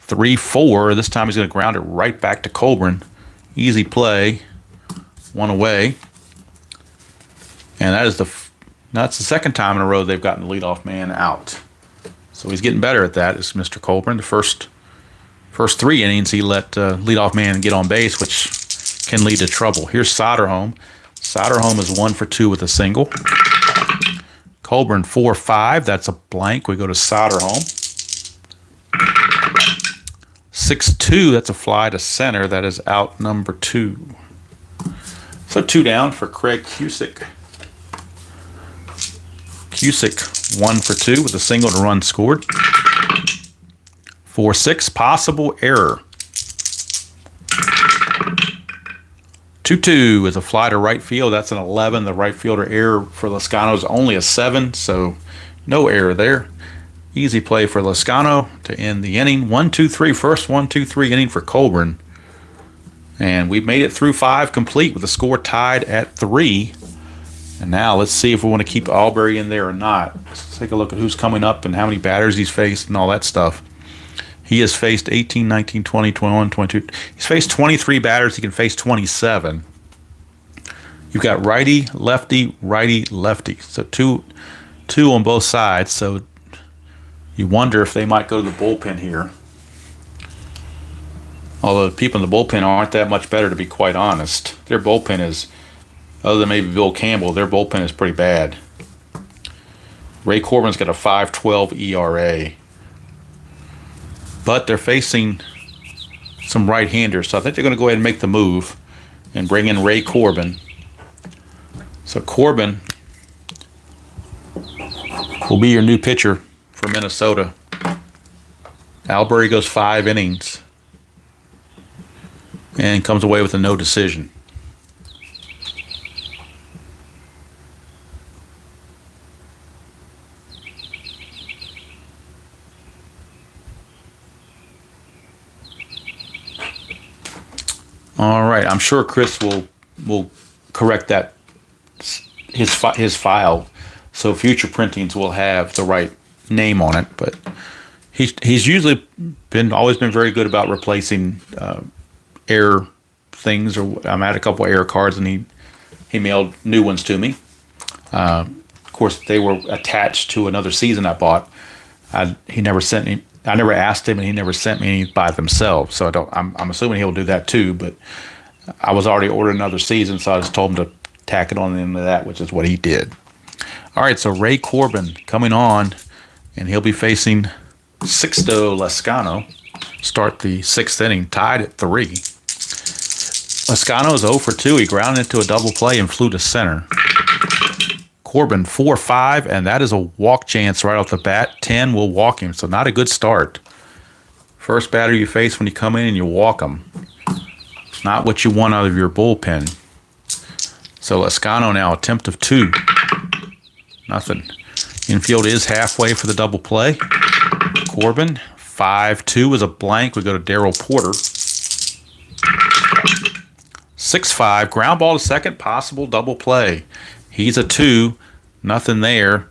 A: 3-4. This time he's going to ground it right back to Colburn. Easy play. 1 away. And that's the second time in a row they've gotten the leadoff man out. So he's getting better at that. It's Mr. Colburn. The first 3 innings he let leadoff man get on base, which can lead to trouble. Here's Soderholm. Soderholm is 1 for 2 with a single. Colburn 4-5. That's a blank. We go to Soderholm. 6-2. That's a fly to center. That is out number 2. So 2 down for Craig Cusick. Cusick 1 for 2 with a single and a run scored. 4-6, possible error. 2-2 is a fly to right field. That's an 11. The right fielder error for Lascano is only a 7, so no error there. Easy play for Lascano to end the inning. 1-2-3, first 1-2-3 inning for Colburn. And we've made it through 5 complete with the score tied at 3. And now let's see if we want to keep Albury in there or not. Let's take a look at who's coming up and how many batters he's faced and all that stuff. He has faced 18, 19, 20, 21, 22. He's faced 23 batters. He can face 27. You've got righty, lefty, righty, lefty. So two on both sides. So you wonder if they might go to the bullpen here. Although the people in the bullpen aren't that much better, to be quite honest. Their bullpen is, other than maybe Bill Campbell, their bullpen is pretty bad. Ray Corbin's got a 5.12 ERA. But they're facing some right-handers, so I think they're going to go ahead and make the move and bring in Ray Corbin. So Corbin will be your new pitcher for Minnesota. Albury goes 5 innings and comes away with a no decision. All right, I'm sure Chris will correct that his file, so future printings will have the right name on it. But he's usually always been very good about replacing error things. Or I'm at a couple of error cards, and he mailed new ones to me. Of course, they were attached to another season I bought. He never sent me. I never asked him, and he never sent me any by themselves. So I'm assuming he'll do that too. But I was already ordering another season, so I just told him to tack it on into that, which is what he did. All right, so Ray Corbin coming on, and he'll be facing Sixto Lezcano. Start the sixth inning, tied at 3. Lezcano is 0 for 2. He grounded into a double play and flew to center. Corbin 4-5, and that is a walk chance right off the bat. 10 will walk him, so not a good start. First batter you face when you come in and you walk him. It's not what you want out of your bullpen. So Lezcano now, attempt of 2. Nothing. Infield is halfway for the double play. Corbin, 5-2 is a blank. We go to Darryl Porter. 6-5, ground ball to second, possible double play. He's a 2, nothing there.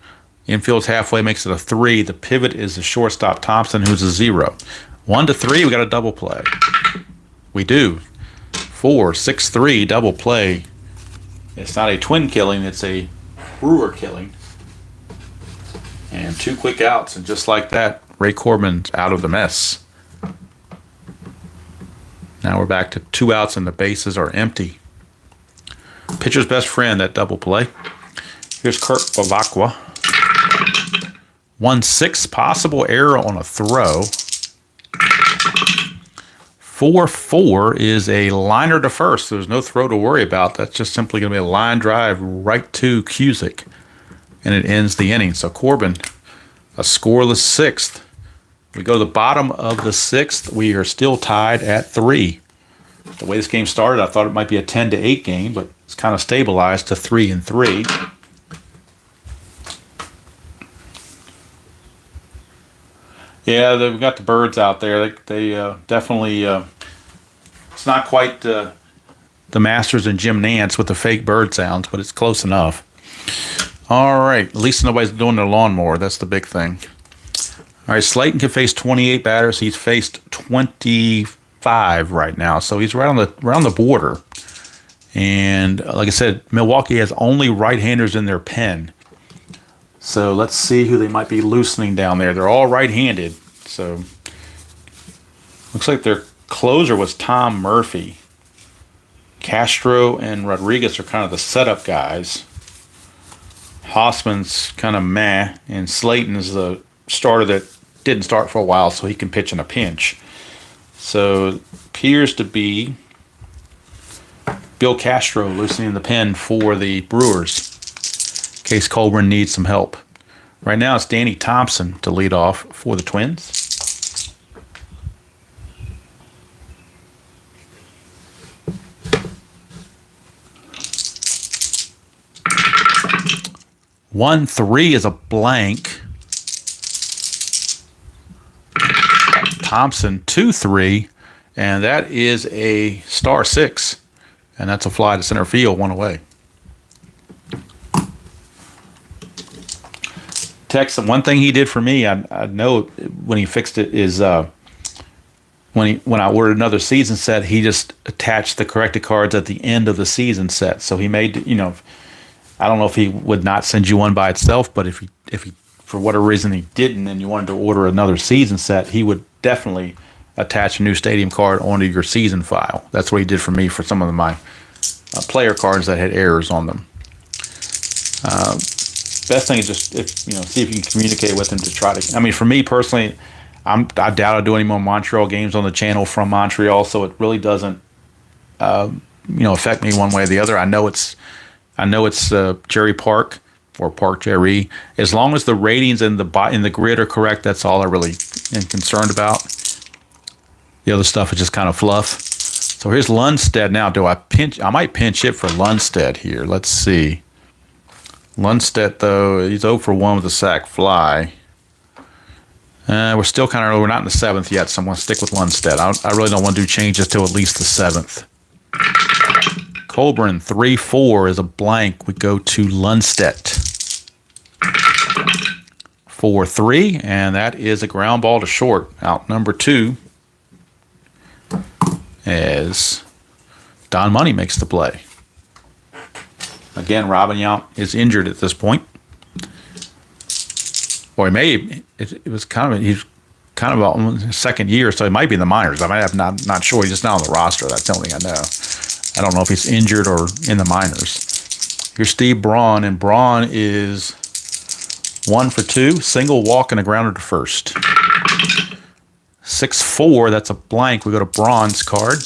A: Infield's halfway, makes it a 3. The pivot is the shortstop Thompson, who's a 0. 1-3, we got a double play. We do. 4-6-3, double play. It's not a twin killing, it's a Brewer killing. And 2 quick outs, and just like that, Ray Corbin's out of the mess. Now we're back to 2 outs, and the bases are empty. Pitcher's best friend, that double play. Here's Kurt Bavacqua. 1-6, possible error on a throw. 4-4 is a liner to first. There's no throw to worry about. That's just simply going to be a line drive right to Cusick, and it ends the inning. So Corbin, a scoreless 6th. We go to the bottom of the 6th. We are still tied at 3. The way this game started, I thought it might be a 10-8 game, but it's kind of stabilized to 3-3. Yeah, they've got the birds out there. They definitely. It's not quite the Masters and Jim Nance with the fake bird sounds, but it's close enough. All right, at least nobody's doing their lawnmower. That's the big thing. All right, Slayton can face 28 batters. He's faced 25 right now, so he's right on the border. And like I said, Milwaukee has only right-handers in their pen. So let's see who they might be loosening down there. They're all right-handed, so looks like their closer was Tom Murphy. Castro and Rodriguez are kind of the setup guys. Hossman's kind of meh, and Slayton is the starter that didn't start for a while, so he can pitch in a pinch. So appears to be Bill Castro loosening the pen for the Brewers, in case Colburn needs some help. Right now it's Danny Thompson to lead off for the Twins. One 3 is a blank. Thompson 2-3, and that is a star 6, and that's a fly to center field, 1 away. Texan, one thing he did for me, I know when he fixed it, is when I ordered another season set, he just attached the corrected cards at the end of the season set. So he made, I don't know if he would not send you one by itself, but if he for whatever reason he didn't, and you wanted to order another season set, he would definitely attach a new stadium card onto your season file. That's what he did for me for some of my player cards that had errors on them. Best thing is just see if you can communicate with him to try to. I mean, for me personally, I doubt I'll do any more Montreal games on the channel from Montreal, so it really doesn't affect me one way or the other. I know it's Jerry Park or Park Jerry. As long as the ratings in the grid are correct, that's all I really am concerned about. The other stuff is just kind of fluff. So here's Lundstedt now. Do I pinch? I might pinch it for Lundstedt here. Let's see. Lundstedt, though, he's 0 for 1 with a sac fly. We're still kind of early. We're not in the 7th yet, so I'm going to stick with Lundstedt. I really don't want to do changes till at least the 7th. Colburn 3-4 is a blank. We go to Lundstedt. 4-3, and that is a ground ball to short. Out number 2 as Don Money makes the play. Again, Robin Yount is injured at this point. Or it was kind of, he's kind of on his second year, so he might be in the minors. I might have not sure. He's just not on the roster. That's the only thing I know. I don't know if he's injured or in the minors. Here's Steve Braun, and Braun is 1 for 2, single, walk, and a grounder to first. 6-4, that's a blank. We go to Braun's card.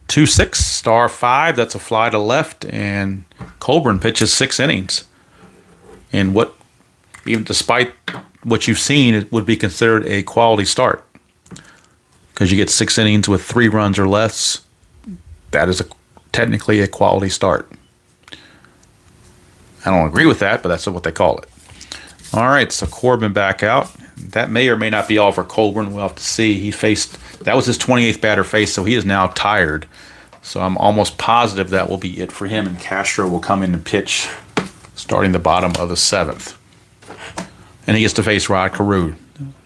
A: 2-6, star 5, that's a fly to left, and Colburn pitches 6 innings. And what, even despite what you've seen, it would be considered a quality start. Because you get 6 innings with 3 runs or less, that is technically a quality start. I don't agree with that, but that's what they call it. All right, so Corbin back out. That may or may not be all for Colburn. We'll have to see. That was his 28th batter face, so he is now tired. So I'm almost positive that will be it for him, and Castro will come in and pitch starting the bottom of the 7th. And he gets to face Rod Carew.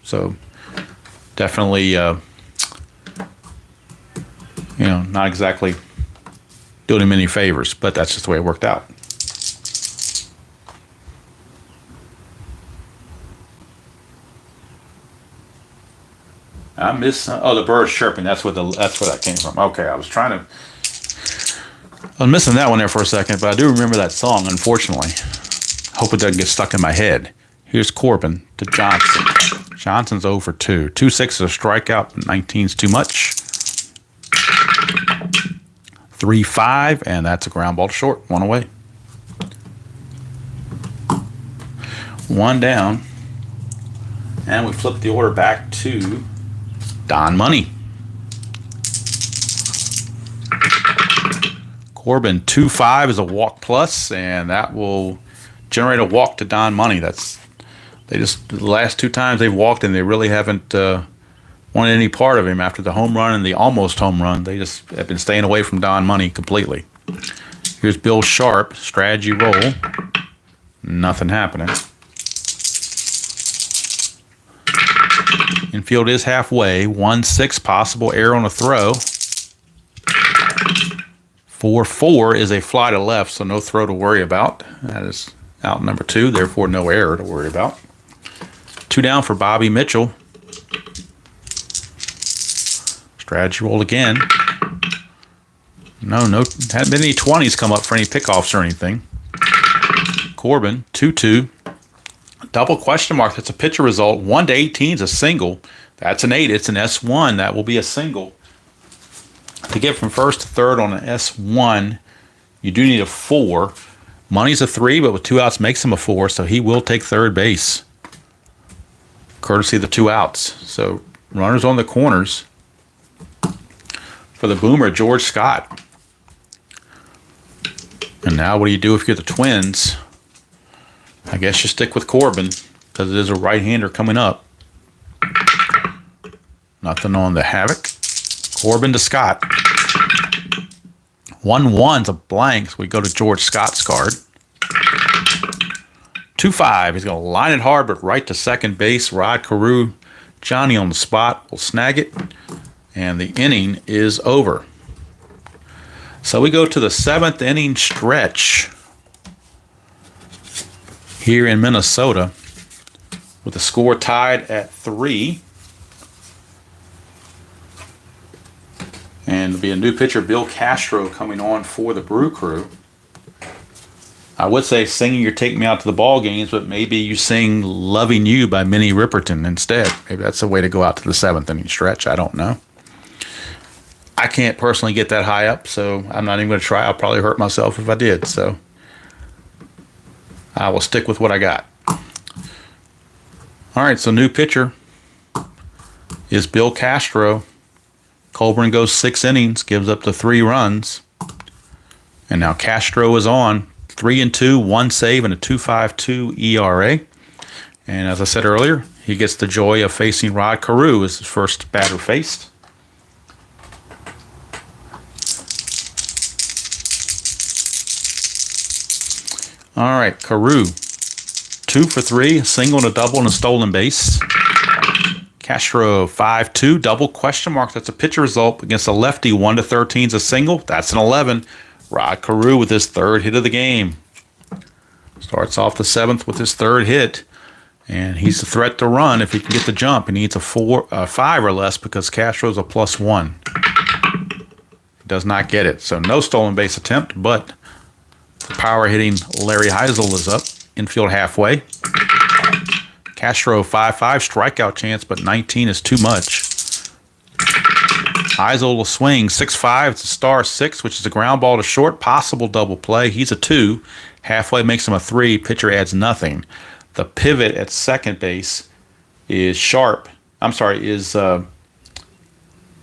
A: So definitely, not exactly doing him any favors, but that's just the way it worked out. I miss. The birds chirping. That's where that came from. Okay, I was missing that one there for a second, but I do remember that song. Unfortunately, hope it doesn't get stuck in my head. Here's Corbin to Johnson. Johnson's 0 for 2. 2-6 is a strikeout. 19's too much. 3-5, and that's a ground ball to short. 1 away. 1 down, and we flip the order back to Don Money. Corbin 2-5 is a walk plus, and that will generate a walk to Don Money. The last 2 times they've walked, and they really haven't wanted any part of him after the home run and the almost home run. They just have been staying away from Don Money completely. Here's Bill Sharp, strategy roll. Nothing happening. Infield is halfway. 1-6, possible error on a throw. 4-4 is a fly to left, so no throw to worry about. That is out number 2, therefore no error to worry about. 2 down for Bobby Mitchell. Strategy roll again. No, hadn't been any 20s come up for any pickoffs or anything. Corbin, 2-2. Double question mark, that's a pitcher result. 1 to 18 is a single. That's an 8, it's an S1. That will be a single. To get from first to third on an S1, you do need a 4. Money's a 3, but with 2 outs makes him a 4, so he will take third base. Courtesy of the 2 outs. So runners on the corners for the Boomer, George Scott. And now what do you do if you're the Twins? I guess you stick with Corbin because it is a right-hander coming up. Nothing on the Havoc. Corbin to Scott. 1-1's a blank, so we go to George Scott's card. 2-5, he's going to line it hard, but right to second base. Rod Carew, Johnny on the spot, will snag it, and the inning is over. So we go to the 7th inning stretch here in Minnesota with the score tied at 3. And it'll be a new pitcher, Bill Castro, coming on for the Brew Crew. I would say singing your Take Me Out to the Ball Games, but maybe you sing Loving You by Minnie Riperton instead. Maybe that's the way to go out to the 7th inning stretch. I don't know. I can't personally get that high up, so I'm not even going to try. I'll probably hurt myself if I did. So I will stick with what I got. All right, so new pitcher is Bill Castro. Colburn goes 6 innings, gives up the 3 runs. And now Castro is on. 3-2, 1 save, and a 2.52 ERA. And as I said earlier, he gets the joy of facing Rod Carew as his first batter faced. All right, Carew. 2 for 3, a single and a double and a stolen base. Castro 5-2, double question mark. That's a pitcher result against a lefty. 1-13 is a single. That's an 11. Rod Carew with his third hit of the game. Starts off the 7th with his third hit. And he's a threat to run if he can get the jump. He needs a 5 or less because Castro's a +1. He does not get it. So no stolen base attempt, but the power hitting Larry Heisel is up. Infield halfway. Castro 5-5, strikeout chance, but 19 is too much. Heisel will swing 6-5. It's a star 6, which is a ground ball to short. Possible double play. He's a 2. Halfway makes him a 3. Pitcher adds nothing. The pivot at second base is Sharp.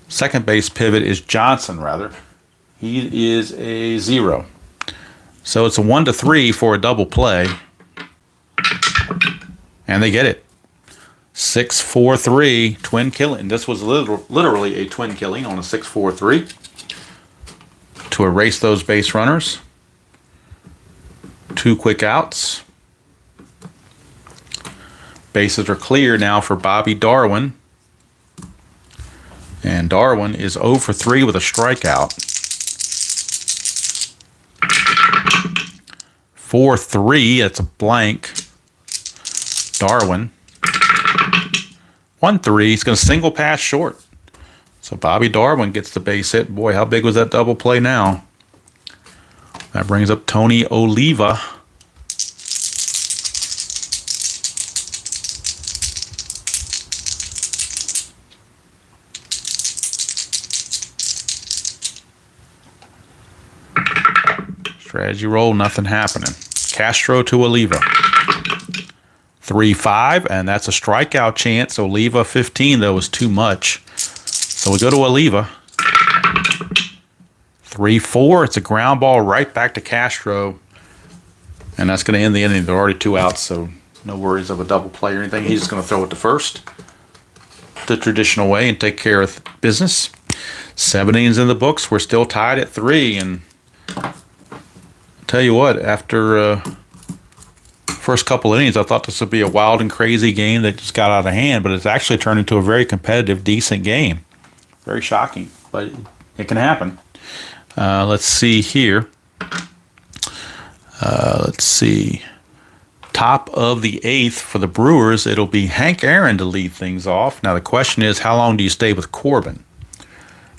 A: Second base pivot is Johnson, rather. He is a 0. So it's a 1-3 for a double play. And they get it. 6-4-3, twin killing. This was literally a twin killing on a 6-4-3 to erase those base runners. 2 quick outs. Bases are clear now for Bobby Darwin. And Darwin is 0 for 3 with a strikeout. 4-3, that's a blank. Darwin. 1-3, he's going to single pass short. So Bobby Darwin gets the base hit. Boy, how big was that double play now? That brings up Tony Oliva. Strategy roll, nothing happening. Castro to Oliva. 3-5, and that's a strikeout chance. Oliva 15, though, is too much. So we go to Oliva. 3-4, it's a ground ball right back to Castro. And that's going to end the inning. There are already 2 outs, so no worries of a double play or anything. He's just going to throw it to first the traditional way and take care of business. 7 innings in the books. We're still tied at 3, and tell you what, after first couple innings, I thought this would be a wild and crazy game that just got out of hand, but it's actually turned into a very competitive, decent game. Very shocking, but it can happen. Let's see here. Let's see. Top of the 8th for the Brewers, it'll be Hank Aaron to lead things off. Now the question is, how long do you stay with Corbin?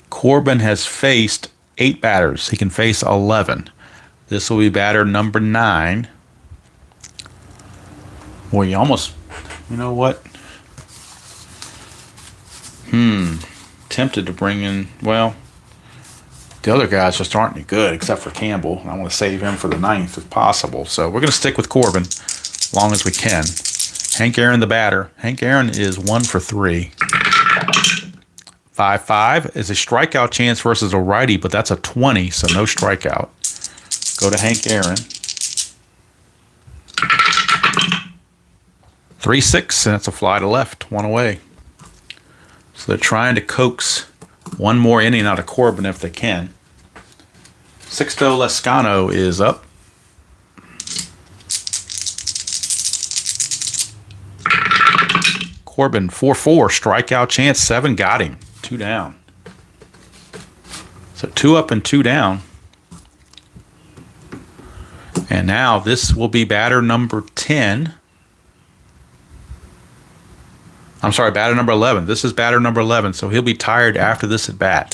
A: Corbin has faced 8 batters. He can face 11. This will be batter number 9. Boy, you almost, you know what? Tempted to bring in, well, the other guys just aren't any good except for Campbell. I want to save him for the 9th if possible. So we're going to stick with Corbin as long as we can. Hank Aaron, the batter. Hank Aaron is 1 for 3. 5-5 is a strikeout chance versus a righty, but that's a 20, so no strikeout. Go to Hank Aaron. 3-6, and it's a fly to left, 1 away. So they're trying to coax one more inning out of Corbin if they can. Sixto Lescano is up. Corbin 4-4, strikeout chance, 7, got him. 2 down. So 2 up and 2 down. And now this will be batter number 10. I'm sorry, batter number 11. This is batter number 11, so he'll be tired after this at bat.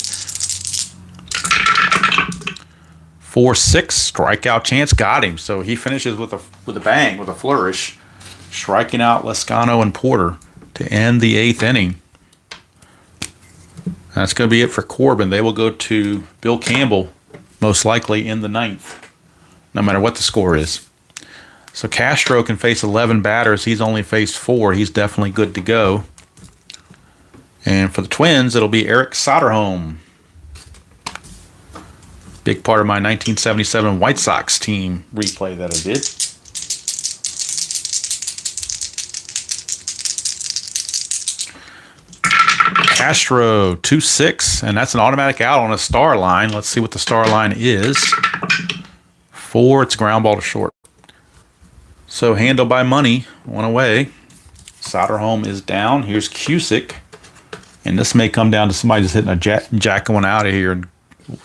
A: 4-6, strikeout chance, got him. So he finishes with a bang, with a flourish, striking out Lescano and Porter to end the 8th inning. That's going to be it for Corbin. They will go to Bill Campbell, most likely in the 9th, no matter what the score is. So Castro can face 11 batters. He's only faced 4. He's definitely good to go. And for the Twins, it'll be Eric Soderholm. Big part of my 1977 White Sox team replay that I did. Castro 2-6, and that's an automatic out on a star line. Let's see what the star line is. 4, it's a ground ball to short. So handle by money, one away. Soderholm is down. Here's Cusick. And this may come down to somebody just hitting a jack going out of here and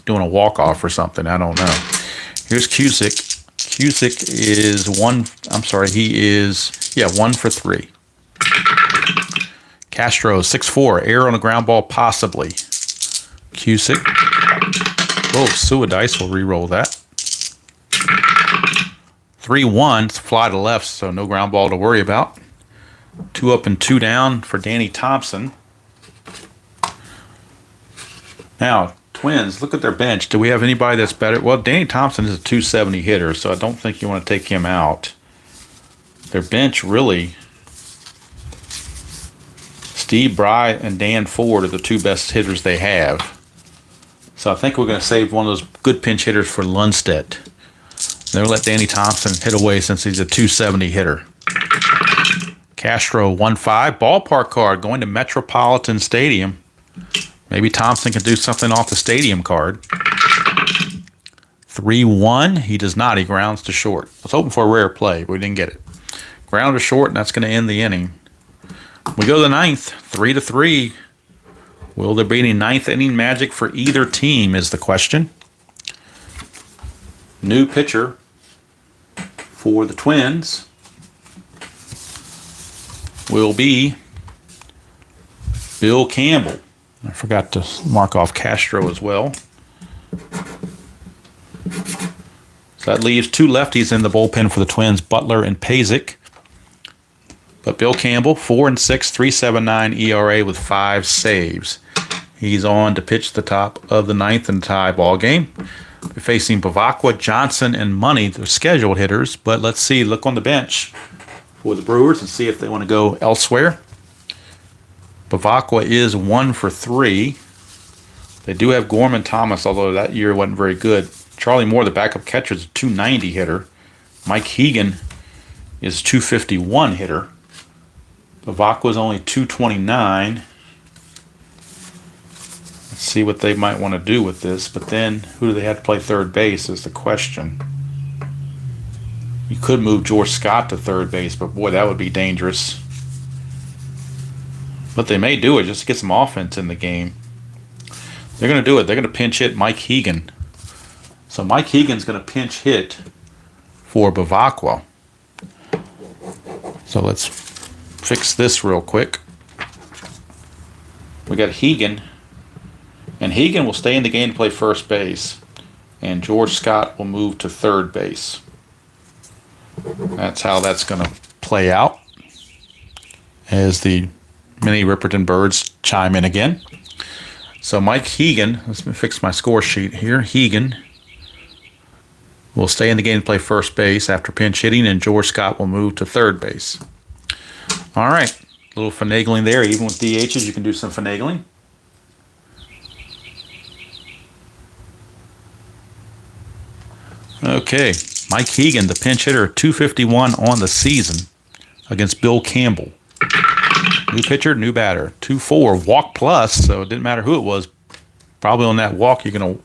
A: doing a walk-off or something. I don't know. Here's Cusick. Cusick is he is, 1 for 3. Castro, 6-4. Error on a ground ball, possibly. Cusick. Oh, Suadice will re-roll that. 3-1. Fly to left, so no ground ball to worry about. 2 up and 2 down for Danny Thompson. Now, Twins, look at their bench. Do we have anybody that's better? Well, Danny Thompson is a 270 hitter, so I don't think you want to take him out. Their bench really, Steve Bry and Dan Ford are the 2 best hitters they have. So I think we're going to save one of those good pinch hitters for Lundstedt. They'll let Danny Thompson hit away since he's a 270 hitter. Castro, 1-5. Ballpark card going to Metropolitan Stadium. Maybe Thompson can do something off the stadium card. 3-1. He does not. He grounds to short. I was hoping for a rare play, but we didn't get it. Ground to short, and that's going to end the inning. We go to the 9th. 3-3. Will there be any 9th inning magic for either team is the question. New pitcher for the Twins will be Bill Campbell. I forgot to mark off Castro as well. So that leaves 2 lefties in the bullpen for the Twins, Butler and Pasick. But Bill Campbell, 4-6, 3.79 ERA with 5 saves. He's on to pitch the top of the 9th and tie ball game. We're facing Bavacqua, Johnson, and Money, the scheduled hitters. But let's see, look on the bench for the Brewers and see if they want to go elsewhere. Bavacqua is 1 for 3. They do have Gorman Thomas, although that year wasn't very good. Charlie Moore, the backup catcher, is a 290 hitter. Mike Hegan is 251 hitter. Bavacqua is only 229. Let's see what they might want to do with this. But then, who do they have to play third base is the question. You could move George Scott to third base, but boy, that would be dangerous. But they may do it just to get some offense in the game. They're going to do it. They're going to pinch hit Mike Hegan. So Mike Hegan's going to pinch hit for Bavacqua. So let's fix this real quick. We got Hegan. And Hegan will stay in the game to play first base. And George Scott will move to third base. That's how that's going to play out. As the mini Ripperton Birds chime in again. So Mike Hegan, let's fix my score sheet here. Hegan will stay in the game to play first base after pinch hitting, and George Scott will move to third base. All right, a little finagling there. Even with DHs, you can do some finagling. Okay, Mike Hegan, the pinch hitter, 251 on the season against Bill Campbell. New pitcher, new batter. 2-4, walk plus, so it didn't matter who it was. Probably on that walk, on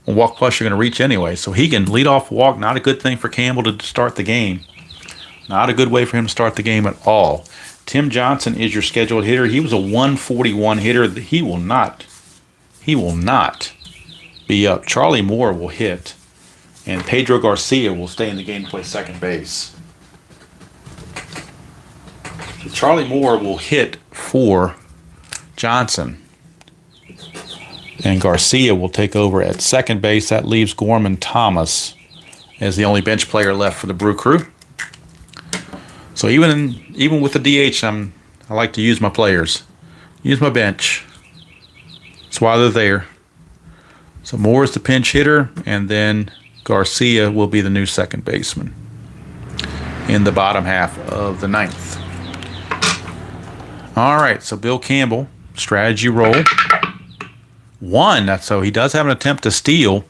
A: walk plus, you're going to reach anyway. So Hegan, leadoff walk, not a good thing for Campbell to start the game. Not a good way for him to start the game at all. Tim Johnson is your scheduled hitter. He was a 141 hitter. He will not be up. Charlie Moore will hit, and Pedro Garcia will stay in the game to play second base. So Charlie Moore will hit for Johnson, and Garcia will take over at second base. That leaves Gorman Thomas as the only bench player left for the Brew Crew. So even with the DH, I like to use my players, use my bench. That's why they're there. So Moore is the pinch hitter, and then Garcia will be the new second baseman in the bottom half of the 9th. All right, so Bill Campbell, strategy roll. 1, so he does have an attempt to steal.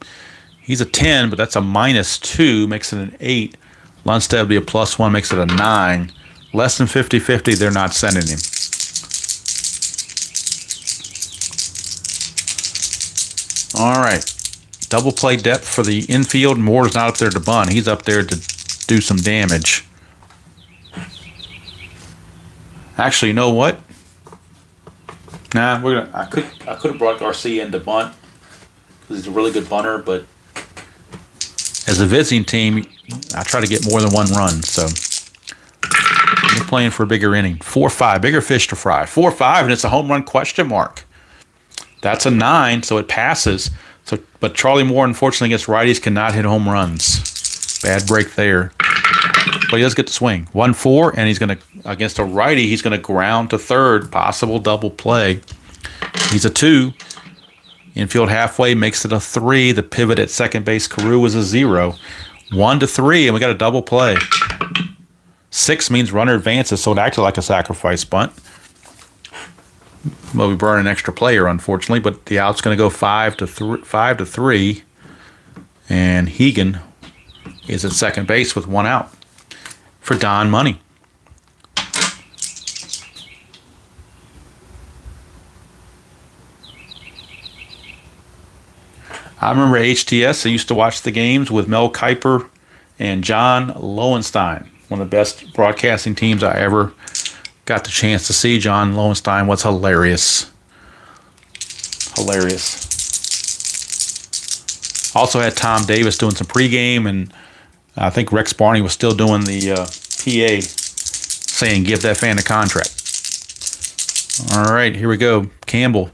A: He's a 10, but that's a -2, makes it an 8. Lundstedt will be a +1, makes it a 9. Less than 50-50, they're not sending him. All right. Double play depth for the infield. Moore's not up there to bunt. He's up there to do some damage Actually, you know what? Nah, I could have brought Garcia in to bunt because he's a really good bunter, but as a visiting team, I try to get more than one run. So we're playing for a bigger inning. 4-5, bigger fish to fry. 4-5, and it's a home run question mark. That's a 9, so it passes. So, but Charlie Moore, unfortunately, against righties, cannot hit home runs. Bad break there. But he does get to swing. 1-4, and he's going to, against a righty, he's going to ground to third. Possible double play. He's a 2. Infield halfway makes it a 3. The pivot at second base, Carew, is a 0. 1-3, and we got a double play. 6 means runner advances, so it acted like a sacrifice bunt. Well, we burn an extra player, unfortunately, but the out's going to go 5-3, and Hegan is at second base with 1 out for Don Money. I remember HTS. I used to watch the games with Mel Kiper and John Lowenstein, one of the best broadcasting teams I ever got the chance to see. John Lowenstein was hilarious. Hilarious. Also had Tom Davis doing some pregame, and I think Rex Barney was still doing the PA saying, give that fan a contract. All right, here we go. Campbell,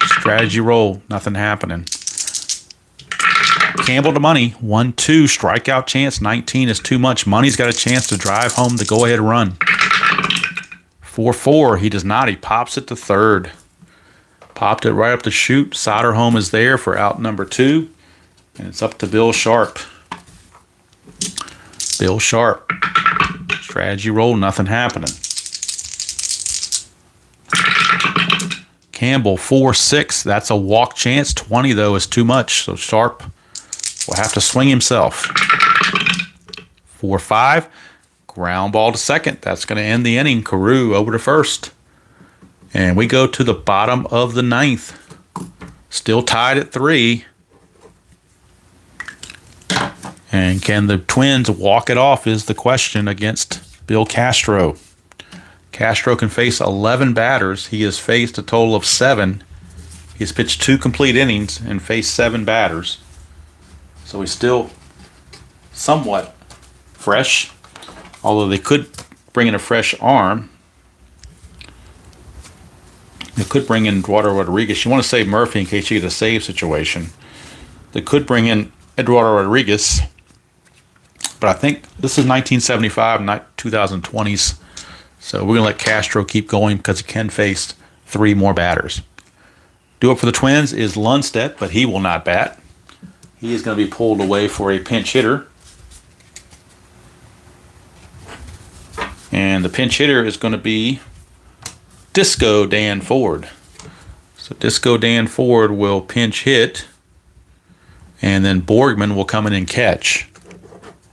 A: strategy roll, nothing happening. Campbell to Money, 1-2, strikeout chance, 19 is too much. Money's got a chance to drive home the go-ahead run. 4-4, he does not. He pops it to third. Popped it right up the chute. Soderholm is there for out number 2, and it's up to Bill Sharp. Bill Sharp, strategy roll, nothing happening. Campbell, 4-6, that's a walk chance. 20, though, is too much, so Sharp will have to swing himself. 4-5, ground ball to second. That's going to end the inning. Carew over to first. And we go to the bottom of the 9th. Still tied at 3. And can the Twins walk it off is the question against Bill Castro. Castro can face 11 batters. He has faced a total of 7. He's pitched 2 complete innings and faced 7 batters. So he's still somewhat fresh, although they could bring in a fresh arm. They could bring in Eduardo Rodriguez. You want to save Murphy in case you get a save situation. They could bring in Eduardo Rodriguez, but I think this is 1975, not 2020s. So we're going to let Castro keep going because he can face 3 more batters. Do it for the Twins is Lundstedt, but he will not bat. He is going to be pulled away for a pinch hitter. And the pinch hitter is going to be Disco Dan Ford. So Disco Dan Ford will pinch hit, and then Borgman will come in and catch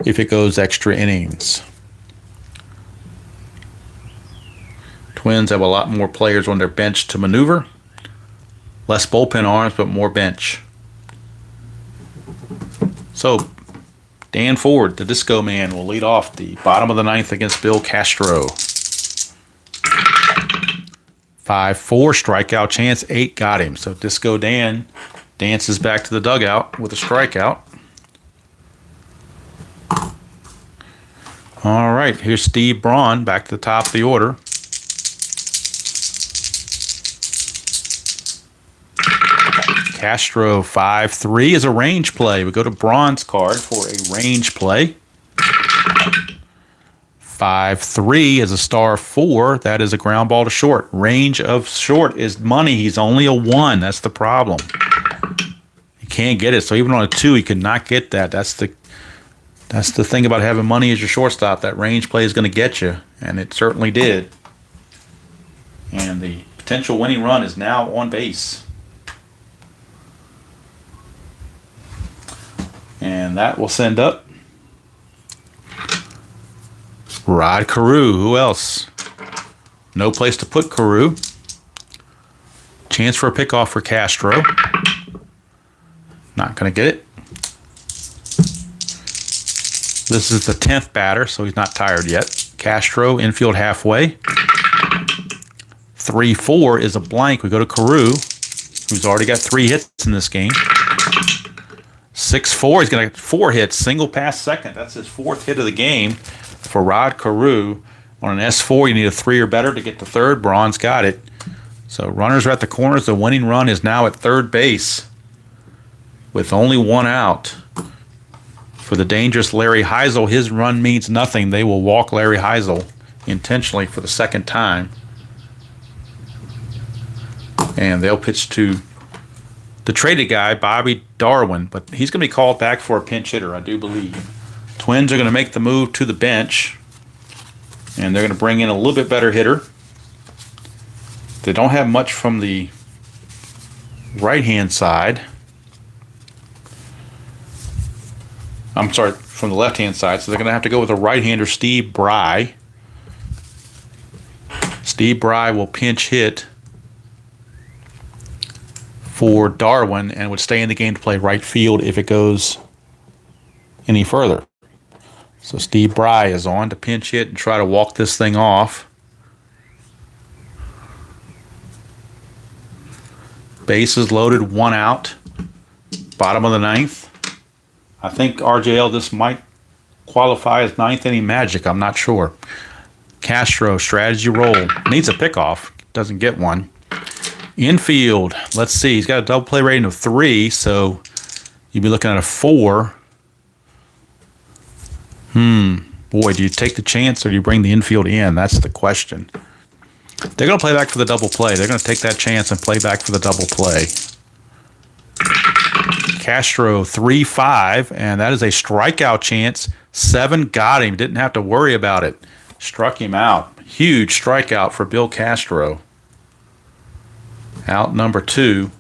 A: if it goes extra innings. Twins have a lot more players on their bench to maneuver. Less bullpen arms, but more bench. So Dan Ford, the Disco Man, will lead off the bottom of the 9th against Bill Castro. 5-4, strikeout chance, 8 got him. So Disco Dan dances back to the dugout with a strikeout. All right, here's Steve Braun back to the top of the order. Castro, 5-3 is a range play. We go to Braun's card for a range play. 5-3 is a star 4. That is a ground ball to short. Range of short is Money. He's only a 1. That's the problem. He can't get it. So even on a 2, he could not get that. That's the thing about having Money as your shortstop. That range play is going to get you, and it certainly did. And the potential winning run is now on base. And that will send up Rod Carew. Who else? No place to put Carew. Chance for a pickoff for Castro. Not going to get it. This is the 10th batter, so he's not tired yet. Castro, infield halfway. 3-4 is a blank. We go to Carew, who's already got 3 hits in this game. 6-4, he's going to get 4 hits, single past second. That's his 4th hit of the game for Rod Carew. On an S4, you need a 3 or better to get to third. Braun's got it. So runners are at the corners. The winning run is now at third base with only 1 out. For the dangerous Larry Heisel, his run means nothing. They will walk Larry Heisel intentionally for the 2nd time. And they'll pitch to the traded guy, Bobby Darwin, but he's going to be called back for a pinch hitter, I do believe. Twins are going to make the move to the bench, and they're going to bring in a little bit better hitter. They don't have much from the right-hand side. I'm sorry, from the left-hand side, so they're going to have to go with a right-hander, Steve Bry. Steve Bry will pinch hit for Darwin and would stay in the game to play right field if it goes any further. So Steve Bry is on to pinch hit and try to walk this thing off. Bases loaded, 1 out. Bottom of the 9th. I think RJL, this might qualify as 9th inning magic. I'm not sure. Castro, strategy roll. Needs a pickoff. Doesn't get one. Infield, let's see. He's got a double play rating of 3, so you'd be looking at a 4. Boy, do you take the chance or do you bring the infield in? That's the question. They're going to play back for the double play. They're going to take that chance and play back for the double play. Castro, 3-5, and that is a strikeout chance. 7 got him. Didn't have to worry about it. Struck him out. Huge strikeout for Bill Castro. Out number 2.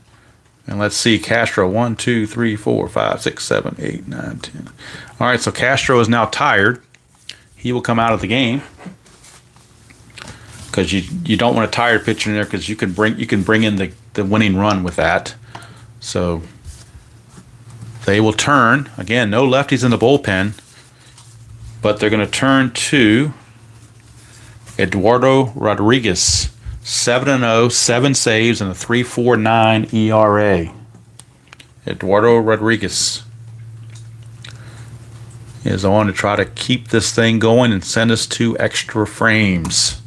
A: And let's see, Castro, 1, 2, 3, 4, 5, 6, 7, 8, 9, 10. All right, so Castro is now tired. He will come out of the game because you don't want a tired pitcher in there because you can bring in the winning run with that. So they will turn. Again, no lefties in the bullpen, but they're going to turn to Eduardo Rodriguez. 7-0, 7 saves, and a 3.49 ERA. Eduardo Rodriguez is on to try to keep this thing going and send us to extra frames.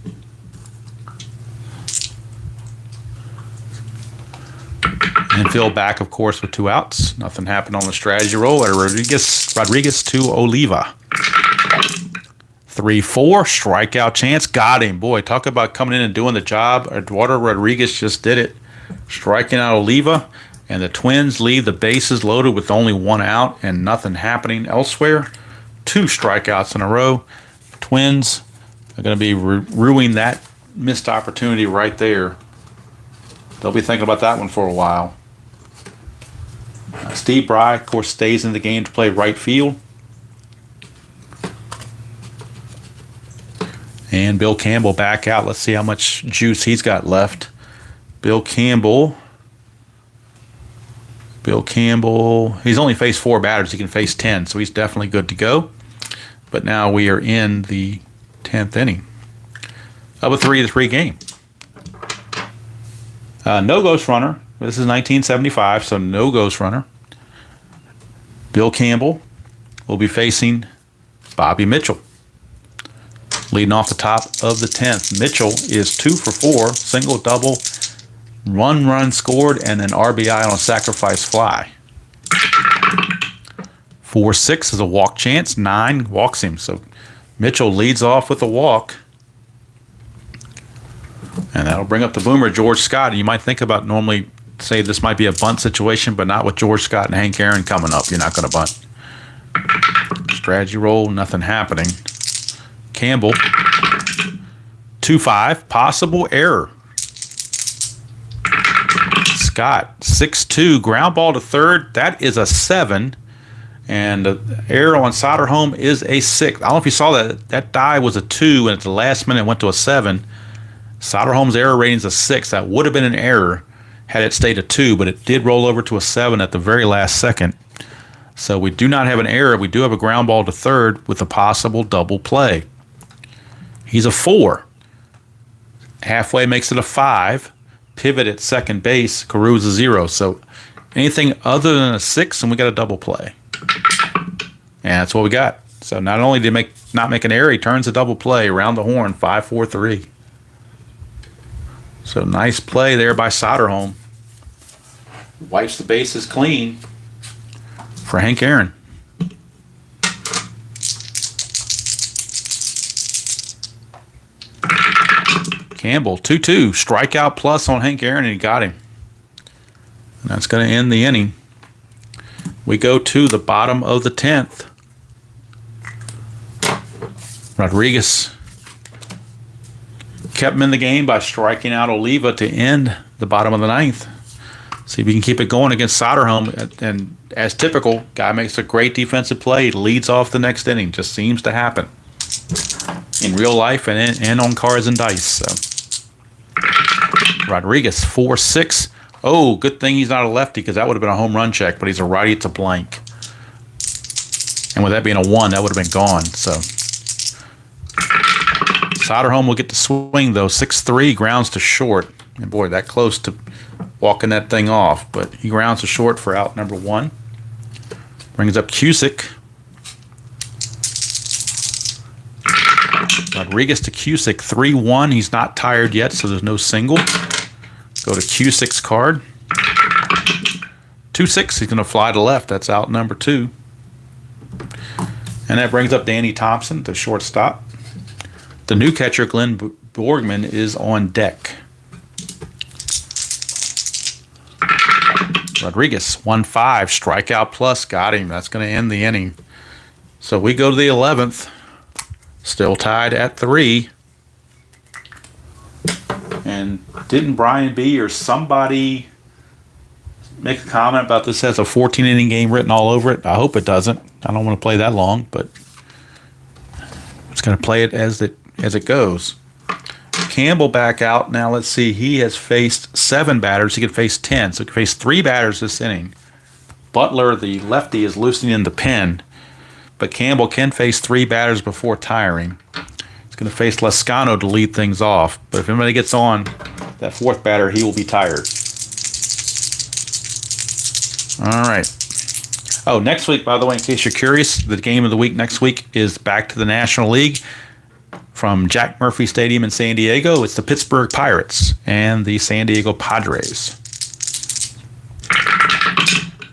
A: Infield back, of course, with 2 outs. Nothing happened on the strategy roll. Rodriguez to Oliva. 3-4, strikeout chance. Got him. Boy, talk about coming in and doing the job. Eduardo Rodriguez just did it. Striking out Oliva. And the Twins leave the bases loaded with only 1 out and nothing happening elsewhere. 2 strikeouts in a row. Twins are going to be ruining that missed opportunity right there. They'll be thinking about that one for a while. Steve Bry, of course, stays in the game to play right field. And Bill Campbell back out. Let's see how much juice he's got left. Bill Campbell, he's only faced 4 batters. He can face 10, so he's definitely good to go. But now we are in the 10th inning of a 3-3 game. No ghost runner. This is 1975, so no ghost runner. Bill Campbell will be facing Bobby Mitchell. Leading off the top of the 10th. Mitchell is 2 for 4, single, double, run scored, and an RBI on a sacrifice fly. 4-6 is a walk chance. 9 walks him. So Mitchell leads off with a walk. And that'll bring up the boomer, George Scott. And you might think about normally say this might be a bunt situation, but not with George Scott and Hank Aaron coming up. You're not going to bunt. Strategy roll, nothing happening. Campbell, 2-5, possible error. Scott, 6-2, ground ball to third. That is a 7. And the error on Soderholm is a 6. I don't know if you saw that. That die was a 2, and at the last minute it went to a 7. Soderholm's error rating is a 6. That would have been an error had it stayed a 2, but it did roll over to a 7 at the very last second. So we do not have an error. We do have a ground ball to third with a possible double play. He's a 4. halfway makes it a 5. Pivot at second base, Caru's a 0. So anything other than a 6, and we got a double play. And that's what we got. So not only did he not make an error, he turns a double play around the horn, 5-4-3. So nice play there by Soderholm. Wipes the bases clean for Hank Aaron. Campbell, 2-2, strikeout plus on Hank Aaron, and he got him. And that's going to end the inning. We go to the bottom of the 10th. Rodriguez kept him in the game by striking out Oliva to end the bottom of the 9th. See if he can keep it going against Soderholm. And as typical, guy makes a great defensive play, leads off the next inning. Just seems to happen in real life and on cards and dice. So Rodriguez, 4-6. Oh, good thing he's not a lefty, because that would have been a home run check, but he's a righty. It's a blank. And with that being a 1, that would have been gone. So Soderholm will get the swing, though. 6-3, grounds to short. And boy, that close to walking that thing off. But he grounds to short for out number 1. Brings up Cusick. Rodriguez to Cusick, 3-1. He's not tired yet, so there's no single. Go to Cusick's card. 2-6. He's going to fly to left. That's out number 2. And that brings up Danny Thompson, the shortstop. The new catcher, Glenn Borgman, is on deck. Rodriguez, 1-5. Strikeout plus. Got him. That's going to end the inning. So we go to the 11th. Still tied at 3. And didn't Brian B. or somebody make a comment about this has a 14-inning game written all over it? I hope it doesn't. I don't want to play that long, but it's going to play it as it goes. Campbell back out. Now let's see. He has faced 7 batters. He could face 10. So he could face 3 batters this inning. Butler, the lefty, is loosening the pen. But Campbell can face 3 batters before tiring. He's going to face Lescano to lead things off. But if anybody gets on that 4th batter, he will be tired. All right. Oh, next week, by the way, in case you're curious, the game of the week next week is back to the National League from Jack Murphy Stadium in San Diego. It's the Pittsburgh Pirates and the San Diego Padres.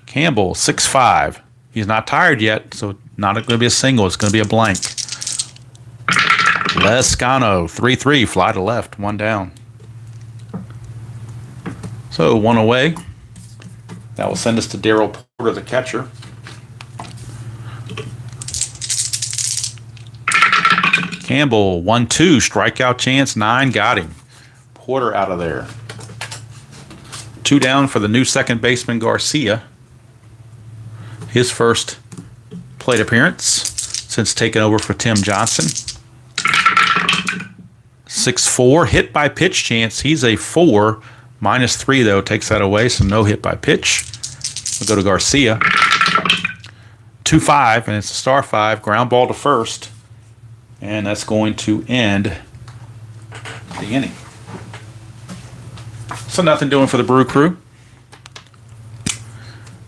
A: Campbell, 6-5. He's not tired yet, so not going to be a single. It's going to be a blank. Lescano, 3-3, fly to left, 1 down. So 1 away. That will send us to Darryl Porter, the catcher. Campbell, 1-2, strikeout chance, 9, got him. Porter out of there. 2 down for the new second baseman, Garcia. His first plate appearance since taking over for Tim Johnson. 6-4, hit by pitch chance. He's a 4, -3 though, takes that away, so no hit by pitch. We'll go to Garcia. 2-5, and it's a star 5, ground ball to first. And that's going to end the inning. So nothing doing for the Brew Crew.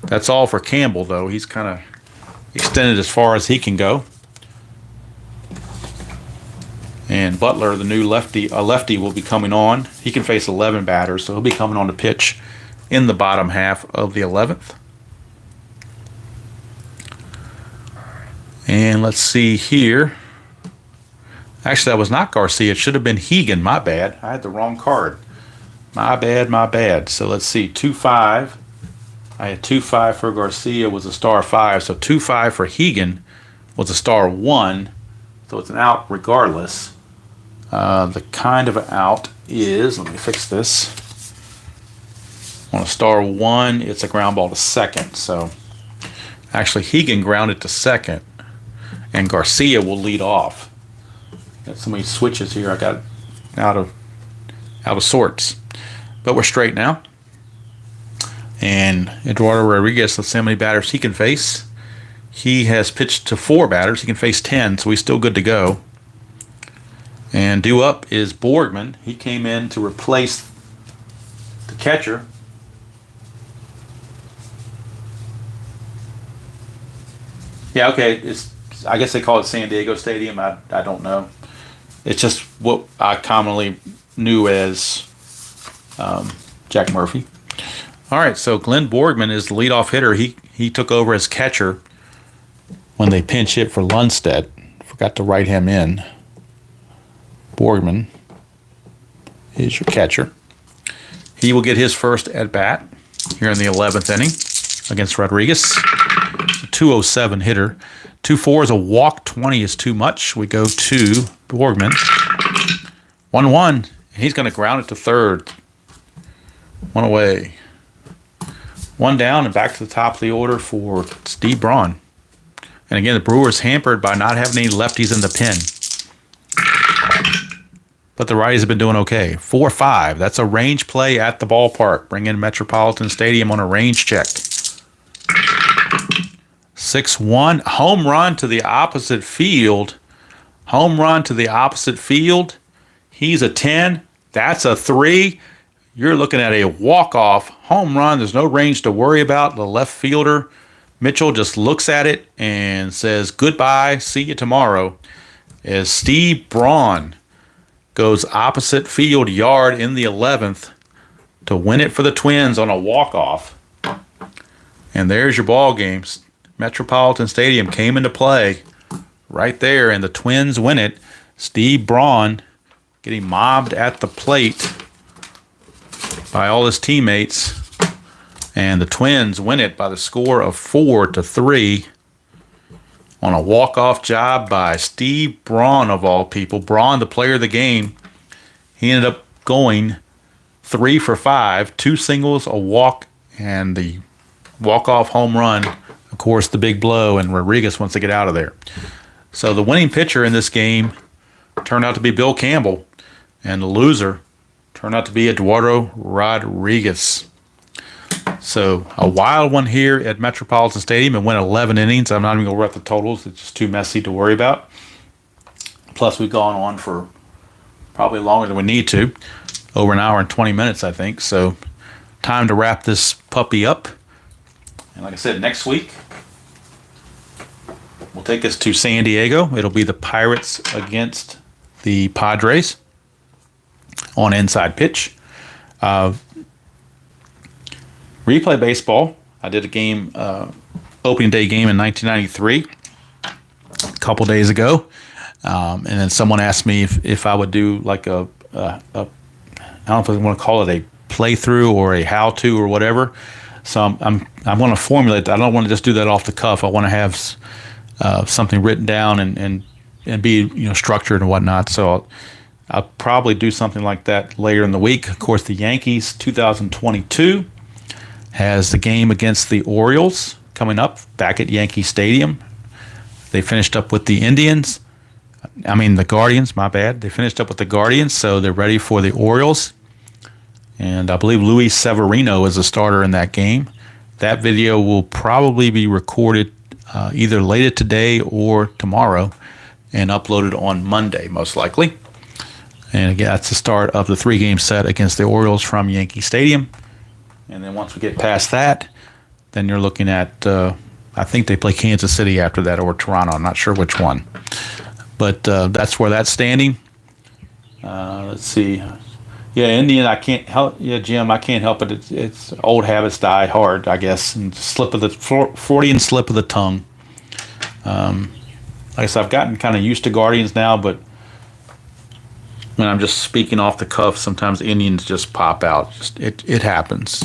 A: That's all for Campbell, though. He's kind of extended as far as he can go. And Butler, the new lefty, will be coming on. He can face 11 batters, so he'll be coming on to pitch in the bottom half of the 11th. And let's see here. Actually, that was not Garcia. It should have been Hegan. My bad. I had the wrong card. My bad. So let's see. 2-5. I had 2-5 for Garcia was a star 5. So 2-5 for Hegan was a star 1. So it's an out regardless. The kind of an out is, let me fix this. On a star 1, it's a ground ball to second. So actually, Hegan grounded to second. And Garcia will lead off. Got so many switches here. I got out of sorts. But we're straight now. And Eduardo Rodriguez, let's see how many batters he can face. He has pitched to 4 batters. He can face 10, so he's still good to go. And due up is Borgman. He came in to replace the catcher. Yeah, okay. I guess they call it San Diego Stadium. I don't know. It's just what I commonly knew as Jack Murphy. All right, so Glenn Borgman is the leadoff hitter. He took over as catcher when they pinch hit for Lundstedt. Forgot to write him in. Borgman is your catcher. He will get his first at bat here in the 11th inning against Rodriguez. 207 hitter. 2-4 is a walk. 20 is too much. We go to Borgman. 1-1. He's going to ground it to third. One away. One down and back to the top of the order for Steve Braun. And again, the Brewers hampered by not having any lefties in the pen. But the righties have been doing okay. 4-5. That's a range play at the ballpark. Bring in Metropolitan Stadium on a range check. 6-1. Home run to the opposite field. Home run to the opposite field. He's a 10. That's a 3. You're looking at a walk-off home run. There's no range to worry about. The left fielder, Mitchell, just looks at it and says, goodbye, see you tomorrow. As Steve Braun goes opposite field yard in the 11th to win it for the Twins on a walk-off. And there's your ball games. Metropolitan Stadium came into play right there, and the Twins win it. Steve Braun getting mobbed at the plate by all his teammates, and the Twins win it by the score of 4-3 on a walk-off job by Steve Braun, of all people. Braun, the player of the game, he ended up going 3 for 5, 2 singles, a walk, and the walk-off home run, of course, the big blow, and Rodriguez wants to get out of there. So the winning pitcher in this game turned out to be Bill Campbell, and the loser turned out to be Eduardo Rodriguez. So a wild one here at Metropolitan Stadium. It went 11 innings. I'm not even going to worry about the totals. It's just too messy to worry about. Plus, we've gone on for probably longer than we need to. Over an hour and 20 minutes, I think. So time to wrap this puppy up. And like I said, next week, we'll take us to San Diego. It'll be the Pirates against the Padres on Inside Pitch. Replay baseball. I did a game, opening day game in 1993, a couple days ago. And then someone asked me if I would do like I don't know if I want to call it a playthrough or a how-to or whatever. So I'm going to formulate that. I don't want to just do that off the cuff. I want to have something written down and be structured and whatnot. So I'll probably do something like that later in the week. Of course, the Yankees 2022 has the game against the Orioles coming up back at Yankee Stadium. They finished up with the the Guardians, my bad. They finished up with the Guardians, so they're ready for the Orioles. And I believe Luis Severino is a starter in that game. That video will probably be recorded either later today or tomorrow and uploaded on Monday, most likely. And again, that's the start of the 3-game set against the Orioles from Yankee Stadium. And then once we get past that, then you're looking at, I think they play Kansas City after that or Toronto. I'm not sure which one. But that's where that's standing. Let's see. Yeah, Indian, I can't help. Yeah, Jim, I can't help it. It's old habits die hard, I guess. And slip of the Freudian slip of the tongue. Like I said, I've gotten kind of used to Guardians now, but when I'm just speaking off the cuff, sometimes Indians just pop out. It happens.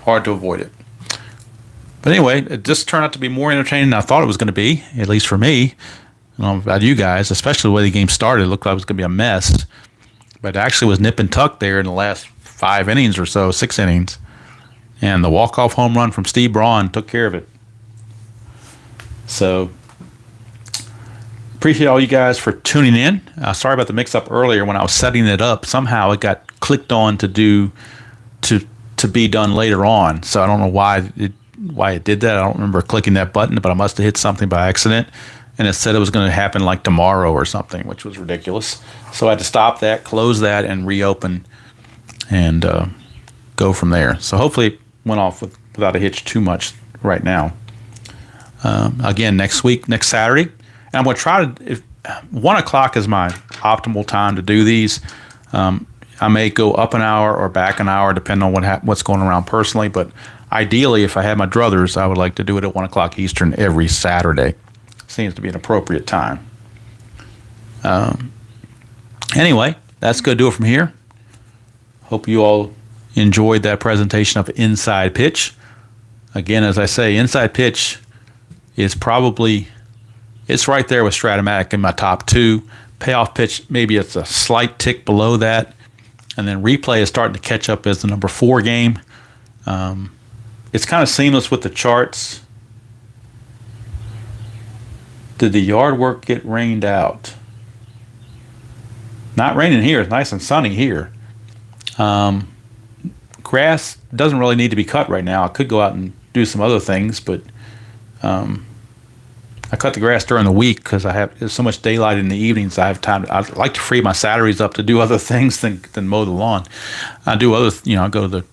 A: Hard to avoid it. But anyway, it just turned out to be more entertaining than I thought it was going to be, at least for me. I don't know about you guys, especially the way the game started. It looked like it was going to be a mess. But it actually was nip and tuck there in the last 5 innings or so, 6 innings. And the walk-off home run from Steve Braun took care of it. So, appreciate all you guys for tuning in. Sorry about the mix-up earlier when I was setting it up. Somehow it got clicked on to be done later on. So I don't know why it did that. I don't remember clicking that button, but I must have hit something by accident. and it said it was going to happen like tomorrow or something, which was ridiculous. So I had to stop that, close that, and reopen, and go from there. So hopefully it went off without a hitch too much right now. Again, next Saturday, and I'm going to try to. If 1 o'clock is my optimal time to do these. I may go up an hour or back an hour, depending on what's going around personally. But ideally, if I had my druthers, I would like to do it at 1 o'clock Eastern every Saturday. Seems to be an appropriate time. Anyway, that's going to do it from here. Hope you all enjoyed that presentation of Inside Pitch. Again, as I say, Inside Pitch is probably, it's right there with Stratomatic in my top 2. Payoff Pitch, maybe it's a slight tick below that. And then Replay is starting to catch up as the number 4 game. It's kind of seamless with the charts. Did the yard work get rained out? Not raining here. It's nice and sunny here. Grass doesn't really need to be cut right now. I could go out and do some other things, but I cut the grass during the week because there's so much daylight in the evenings. I have time. I like to free my Saturdays up to do other things than mow the lawn. I do other, I go to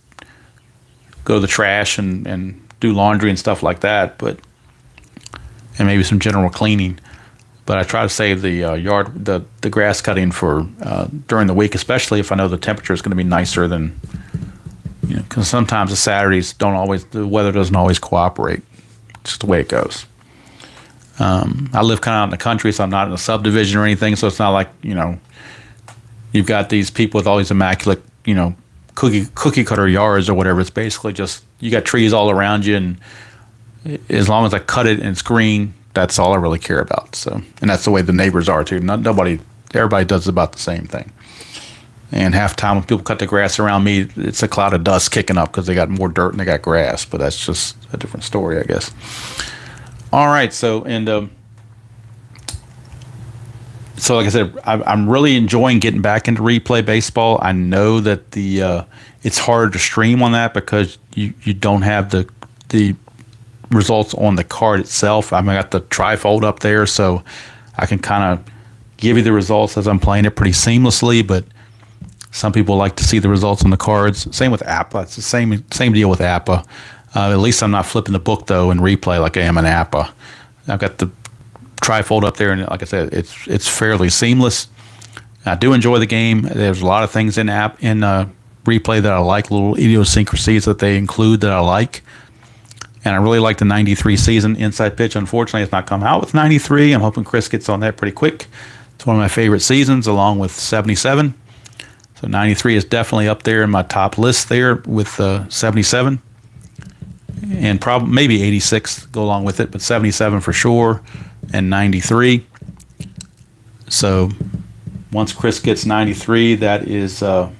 A: the trash and do laundry and stuff like that, and maybe some general cleaning. But I try to save the yard, the grass cutting for during the week, especially if I know the temperature is going to be nicer than, because sometimes the Saturdays the weather doesn't always cooperate. It's just the way it goes. I live kind of out in the country, so I'm not in a subdivision or anything, so it's not like, you've got these people with all these immaculate, cookie cutter yards or whatever. It's basically just, you got trees all around you, and as long as I cut it and it's green, that's all I really care about. So, and that's the way the neighbors are too. Everybody does about the same thing. And half the time when people cut the grass around me, it's a cloud of dust kicking up because they got more dirt and they got grass, but that's just a different story, I guess. All right, so like I said, I'm really enjoying getting back into replay baseball. I know that it's hard to stream on that because you don't have the results on the card itself. I got the trifold up there, so I can kind of give you the results as I'm playing it pretty seamlessly. But some people like to see the results on the cards. Same with APA. It's the same deal with APA. At least I'm not flipping the book, though, in replay like I am in APA. I've got the trifold up there, and like I said, it's fairly seamless. I do enjoy the game. There's a lot of things in replay that I like, little idiosyncrasies that they include that I like. And I really like the 93 season Inside Pitch. Unfortunately, it's not come out with 93. I'm hoping Chris gets on that pretty quick. It's one of my favorite seasons, along with 77. So 93 is definitely up there in my top list there with 77. And probably maybe 86 go along with it, but 77 for sure, and 93. So once Chris gets 93, that is yeah,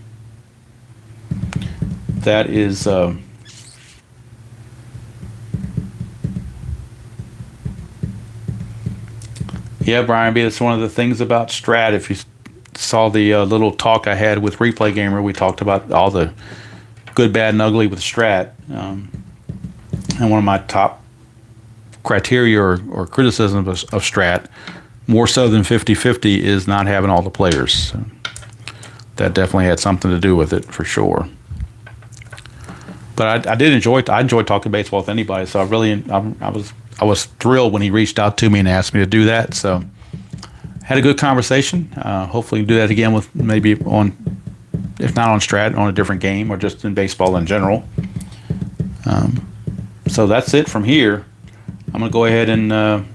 A: Brian B. That's one of the things about Strat. If you saw the little talk I had with Replay Gamer, we talked about all the good, bad, and ugly with Strat. And one of my top criteria or criticism of Strat, more so than 50-50, is not having all the players. So that definitely had something to do with it for sure. But I enjoyed talking baseball with anybody. So I was thrilled when he reached out to me and asked me to do that. So had a good conversation. Hopefully do that again with maybe if not on Strat, on a different game or just in baseball in general. So that's it from here. I'm going to go ahead and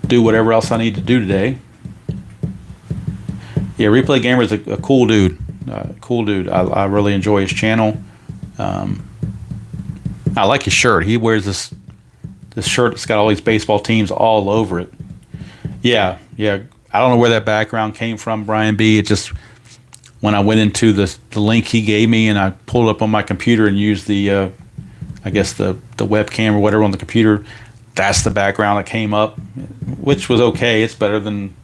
A: do whatever else I need to do today. Yeah, Replay Gamer is a cool dude. I really enjoy his channel. I like his shirt. He wears this shirt that's got all these baseball teams all over it. Yeah. I don't know where that background came from, Brian B. It just, when I went into the link he gave me and I pulled it up on my computer and used the webcam or whatever on the computer, that's the background that came up, which was okay. It's better than,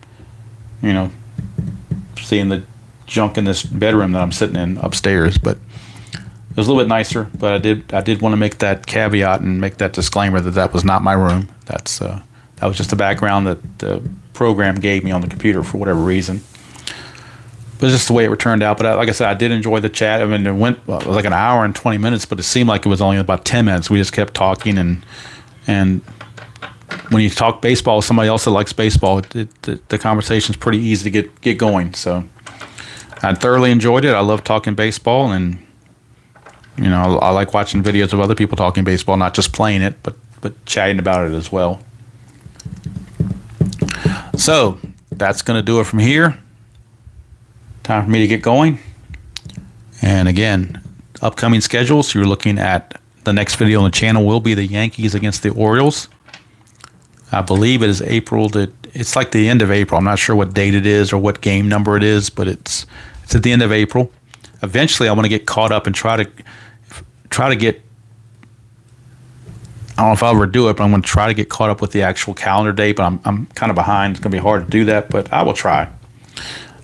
A: seeing the junk in this bedroom that I'm sitting in upstairs. But it was a little bit nicer. But I did want to make that caveat and make that disclaimer that was not my room. That's That was just the background that the program gave me on the computer for whatever reason. But it's just the way it turned out. But like I said, I did enjoy the chat. I mean, it went it was like an hour and 20 minutes, but it seemed like it was only about 10 minutes. We just kept talking, and when you talk baseball with somebody else that likes baseball, the conversation's pretty easy to get going. So I thoroughly enjoyed it. I love talking baseball, and I like watching videos of other people talking baseball, not just playing it, but chatting about it as well. So that's going to do it from here. Time for me to get going. And again, upcoming schedules, you're looking at the next video on the channel will be the Yankees against the Orioles. I believe it is April. It's like the end of April. I'm not sure what date it is or what game number it is, but it's at the end of April. Eventually, I want to get caught up and try to get. I don't know if I'll ever do it, but I'm going to try to get caught up with the actual calendar date. But I'm kind of behind. It's going to be hard to do that, but I will try.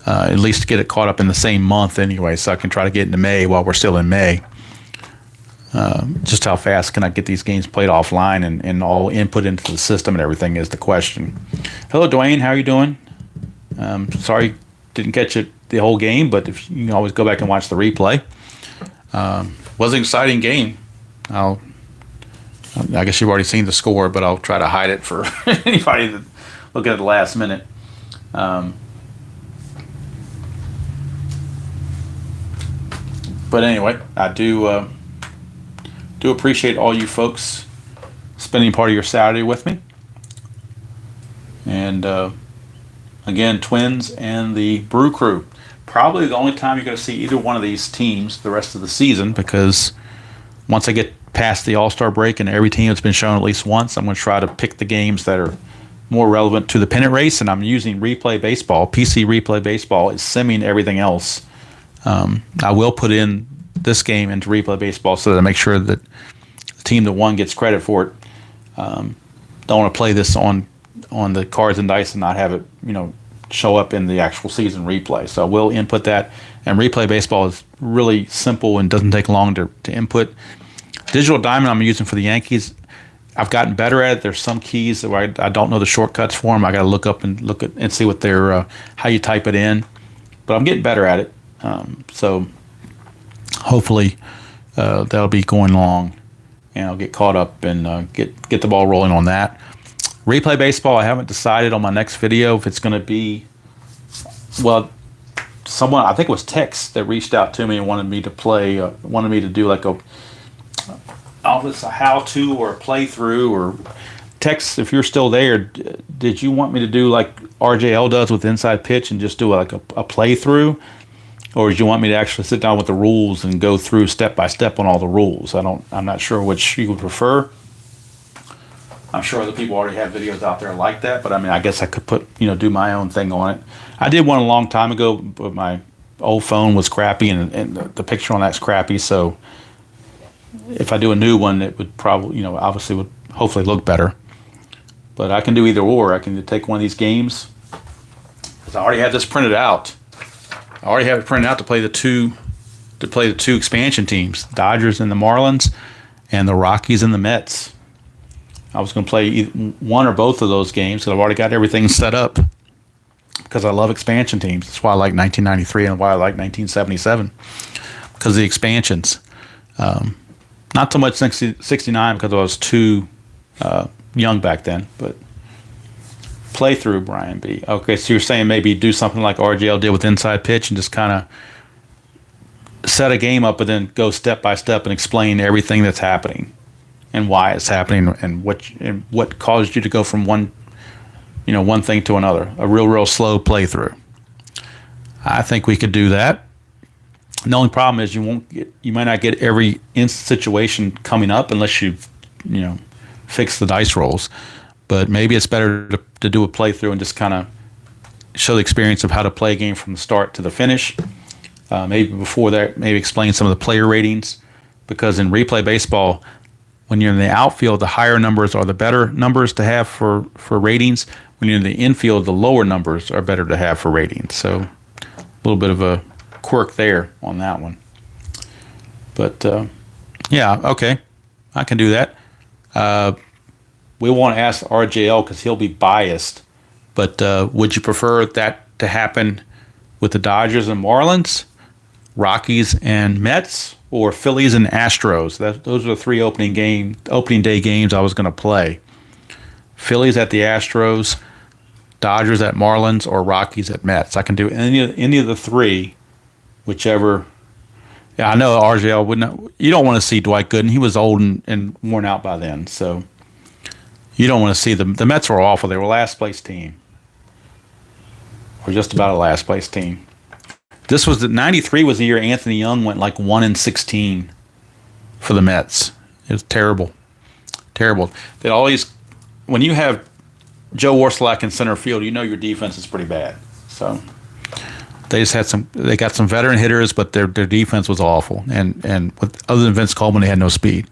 A: At least to get it caught up in the same month anyway, so I can try to get into May while we're still in May. Just how fast can I get these games played offline and all input into the system and everything is the question. Hello, Dwayne. How are you doing? Sorry, didn't catch it the whole game, but if you can always go back and watch the replay. Was an exciting game. I guess you've already seen the score, but I'll try to hide it for anybody that look at the last minute. But anyway, I do appreciate all you folks spending part of your Saturday with me. And again, Twins and the Brew Crew. Probably the only time you're going to see either one of these teams the rest of the season, because once I get past the All-Star break and every team has been shown at least once, I'm going to try to pick the games that are more relevant to the pennant race, and I'm using Replay Baseball. PC Replay Baseball is simming everything else. I will put in this game into Replay Baseball so that I make sure that the team that won gets credit for it. Don't want to play this on the cards and dice and not have it, show up in the actual season replay. So I will input that. And Replay Baseball is really simple and doesn't take long to input. Digital Diamond I'm using for the Yankees. I've gotten better at it. There's some keys that I don't know the shortcuts for them. I got to look up and see what they're how you type it in. But I'm getting better at it. So hopefully that'll be going along, and I'll get caught up and get the ball rolling on that. Replay Baseball, I haven't decided on my next video if it's going to be, someone, I think it was Tex that reached out to me and wanted me to do like a how-to or a playthrough. Or Tex, if you're still there, did you want me to do like RJL does with Inside Pitch and just do like a playthrough? Or did you want me to actually sit down with the rules and go through step by step on all the rules? I'm not sure which you would prefer. I'm sure other people already have videos out there like that, but I mean, I guess I could do my own thing on it. I did one a long time ago, but my old phone was crappy and the picture on that's crappy. So if I do a new one, it would probably, obviously would hopefully look better. But I can do either or. I can take one of these games, because I already have this printed out. I already have it printed out to play the two expansion teams, Dodgers and the Marlins, and the Rockies and the Mets. I was going to play either one or both of those games, because I've already got everything set up, because I love expansion teams. That's why I like 1993 and why I like 1977, because of the expansions. Not so much 69 because I was too young back then, but playthrough, Brian B. Okay, so you're saying maybe do something like RGL did with Inside Pitch and just kind of set a game up and then go step by step and explain everything that's happening and why it's happening and what caused you to go from one thing to another. A real slow playthrough. I think we could do that. The only problem is you might not get every situation coming up unless you fix the dice rolls. But maybe it's better to do a playthrough and just kind of show the experience of how to play a game from the start to the finish. Maybe before that, maybe explain some of the player ratings, because in Replay Baseball, when you're in the outfield, the higher numbers are the better numbers to have for ratings. When you're in the infield, the lower numbers are better to have for ratings. So a little bit of a quirk there on that one. But yeah, okay, I can do that. we won't ask RJL because he'll be biased. But would you prefer that to happen with the Dodgers and Marlins, Rockies and Mets, or Phillies and Astros? Those are the three opening day games I was going to play. Phillies at the Astros, Dodgers at Marlins, or Rockies at Mets. I can do any of the three, whichever. Yeah, I know RJL wouldn't. You don't want to see Dwight Gooden. He was old and worn out by then, so you don't want to see them. The Mets were awful. They were a last place team, or just about a last place team. This was '93 was the year Anthony Young went like 1-16 for the Mets. It was terrible, terrible. They always, when you have Joe Warslack in center field, you know your defense is pretty bad. So they just had they got some veteran hitters, but their defense was awful. And other than Vince Coleman, they had no speed.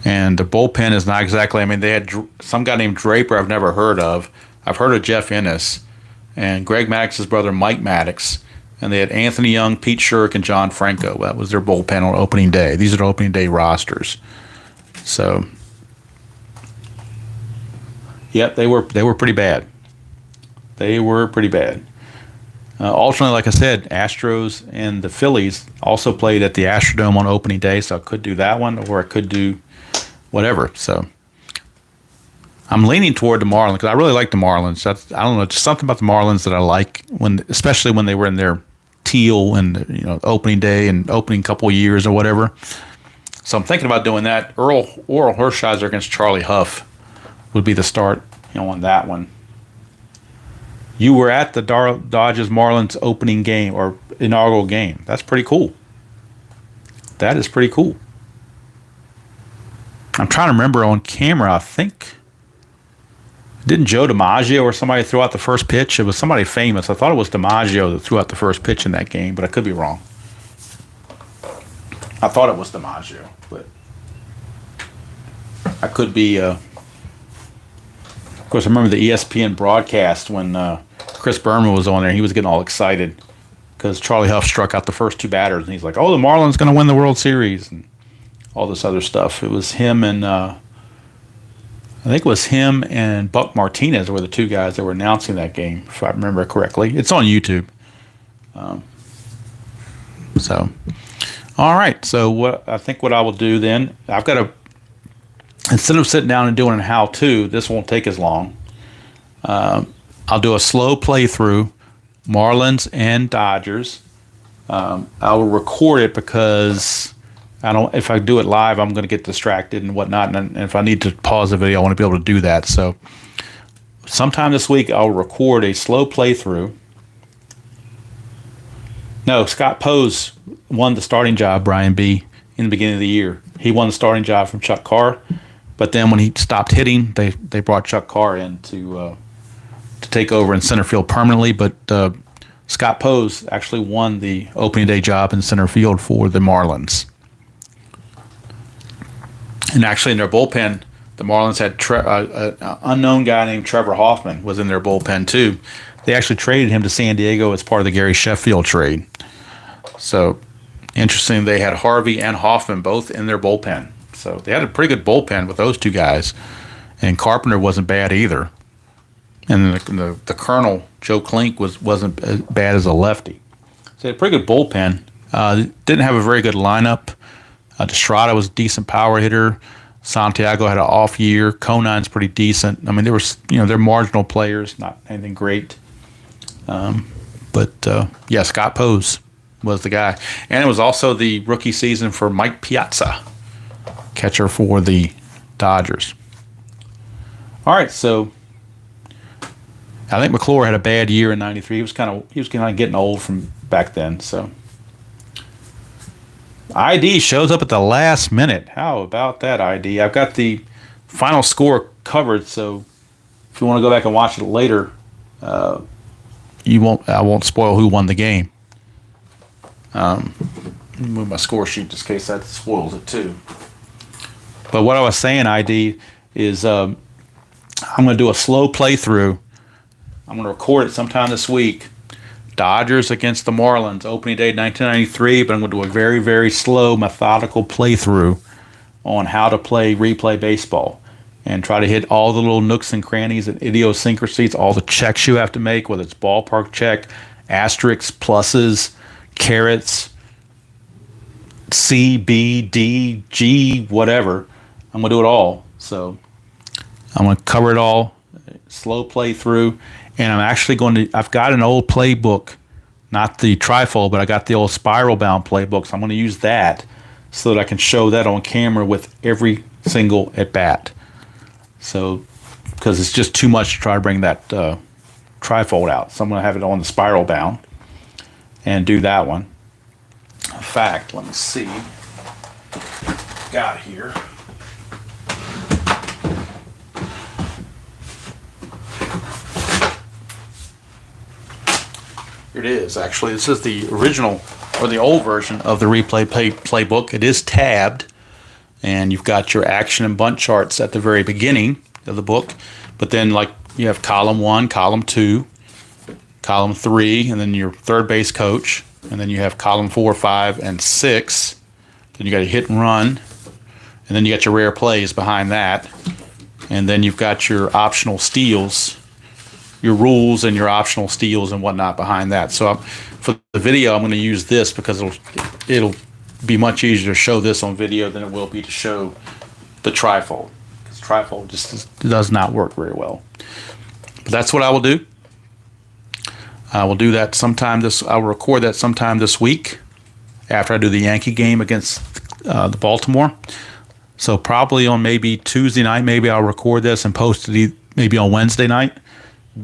A: And the bullpen is not exactly. I mean, they had some guy named Draper I've never heard of. I've heard of Jeff Ennis and Greg Maddox's brother Mike Maddox. And they had Anthony Young, Pete Shirk, and John Franco. That was their bullpen on opening day. These are the opening day rosters. So, yep, they were pretty bad. They were pretty bad. Alternately, like I said, Astros and the Phillies also played at the Astrodome on opening day, so I could do that one, or I could do whatever. So I'm leaning toward the Marlins because I really like the Marlins. I don't know, just something about the Marlins that I like especially when they were in their teal and opening day and opening couple of years or whatever. So I'm thinking about doing that. Orel Hershiser against Charlie Huff would be the start, on that one. You were at the Dodgers Marlins opening game or inaugural game. That's pretty cool. That is pretty cool. I'm trying to remember on camera. I think didn't Joe DiMaggio or somebody throw out the first pitch? It was somebody famous. I thought it was DiMaggio that threw out the first pitch in that game, but I could be wrong. I thought it was DiMaggio, but I could be. Of course, I remember the ESPN broadcast when Chris Berman was on there. He was getting all excited because Charlie Huff struck out the first two batters, and he's like, "Oh, the Marlins going to win the World Series," and all this other stuff. It was him and I think it was him and Buck Martinez were the two guys that were announcing that game, if I remember correctly. It's on YouTube. All right. So what I will do then, I've got to, instead of sitting down and doing a how-to, this won't take as long. I'll do a slow playthrough, Marlins and Dodgers. I will record it because if I do it live, I'm going to get distracted and whatnot. And if I need to pause the video, I want to be able to do that. So sometime this week, I'll record a slow playthrough. No, Scott Pose won the starting job, Brian B., in the beginning of the year. He won the starting job from Chuck Carr. But then when he stopped hitting, they brought Chuck Carr in to take over in center field permanently. But Scott Pose actually won the opening day job in center field for the Marlins. And actually in their bullpen, the Marlins had an unknown guy named Trevor Hoffman was in their bullpen too. They actually traded him to San Diego as part of the Gary Sheffield trade. So interesting, they had Harvey and Hoffman both in their bullpen. So they had a pretty good bullpen with those two guys. And Carpenter wasn't bad either. And the Colonel, Joe Klink, wasn't as bad as a lefty. So they had a pretty good bullpen. Didn't have a very good lineup. Destrada was a decent power hitter. Santiago had an off year. Conine's pretty decent. I mean, they're marginal players, not anything great. But Scott Pose was the guy. And it was also the rookie season for Mike Piazza, catcher for the Dodgers. All right, so I think McClure had a bad year in '93. He was kind of getting old from back then. So ID shows up at the last minute. How about that, ID? I've got the final score covered, so if you want to go back and watch it later, I won't spoil who won the game. Let me move my score sheet just in case that spoils it too. But what I was saying, ID, is I'm going to do a slow playthrough. I'm going to record it sometime this week. Dodgers against the Marlins, opening day 1993, but I'm going to do a very, very slow, methodical playthrough on how to play replay baseball and try to hit all the little nooks and crannies and idiosyncrasies, all the checks you have to make, whether it's ballpark check, asterisks, pluses, carrots, C, B, D, G, whatever. I'm going to do it all. So I'm going to cover it all, slow play through. And I'm actually I've got an old playbook, not the trifold, but I got the old spiral bound playbook. So I'm going to use that so that I can show that on camera with every single at bat. So, because it's just too much to try to bring that trifold out. So I'm going to have it on the spiral bound and do that one. In fact, let me see. Got here. Here it is, actually. This is the original, or the old version of the replay playbook. It is tabbed, and you've got your action and bunt charts at the very beginning of the book. But then, like, you have column 1, column 2, column 3, and then your third base coach. And then you have column 4, 5, and 6. Then you got a hit and run. And then you got your rare plays behind that. And then you've got your optional steals, your rules and your optional steals and whatnot behind that. So for the video, I'm going to use this because it'll be much easier to show this on video than it will be to show the trifold. Because trifold just does not work very well. But that's what I will do. I will do that sometime I'll record that sometime this week after I do the Yankee game against the Baltimore. So probably on maybe Tuesday night, maybe I'll record this and post it maybe on Wednesday night.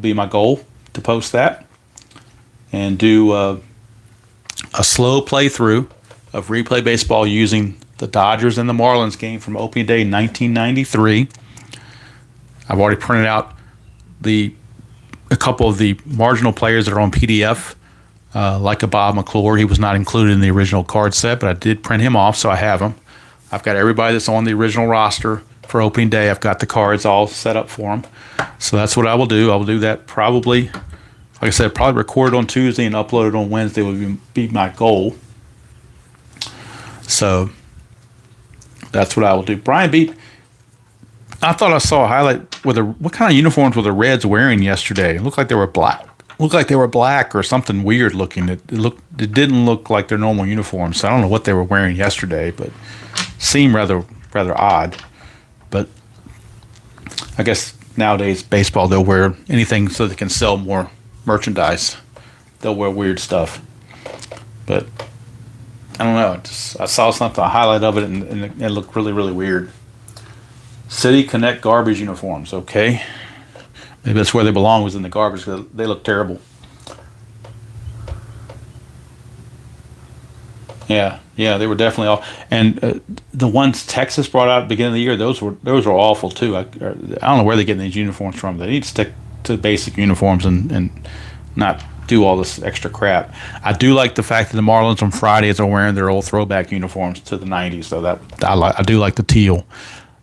A: Be my goal to post that and do a slow playthrough of replay baseball using the Dodgers and the Marlins game from opening day 1993. I've already printed out a couple of the marginal players that are on PDF, like a Bob McClure. He was not included in the original card set, but I did print him off, so I have him. I've got everybody that's on the original roster for opening day. I've got the cards all set up for them. So that's what I will do. I will do that probably, like I said, probably record it on Tuesday and upload it on Wednesday would be my goal. So that's what I will do. Brian Beat, I thought I saw a highlight with what kind of uniforms were the Reds wearing yesterday? It looked like they were black. Looked like they were black or something weird looking. It didn't look like their normal uniforms. So I don't know what they were wearing yesterday, but seemed rather odd. But I guess nowadays baseball, they'll wear anything so they can sell more merchandise. They'll wear weird stuff. But I don't know. I saw something, a highlight of it, and it looked really, really weird. City Connect garbage uniforms. Okay. Maybe that's where they belong, was in the garbage, because they look terrible. Yeah, they were definitely all. And the ones Texas brought out at the beginning of the year, those were awful too. I don't know where they're getting these uniforms from. They need to stick to basic uniforms and not do all this extra crap. I do like the fact that the Marlins on Fridays are wearing their old throwback uniforms to the 90s. So that I do like the teal.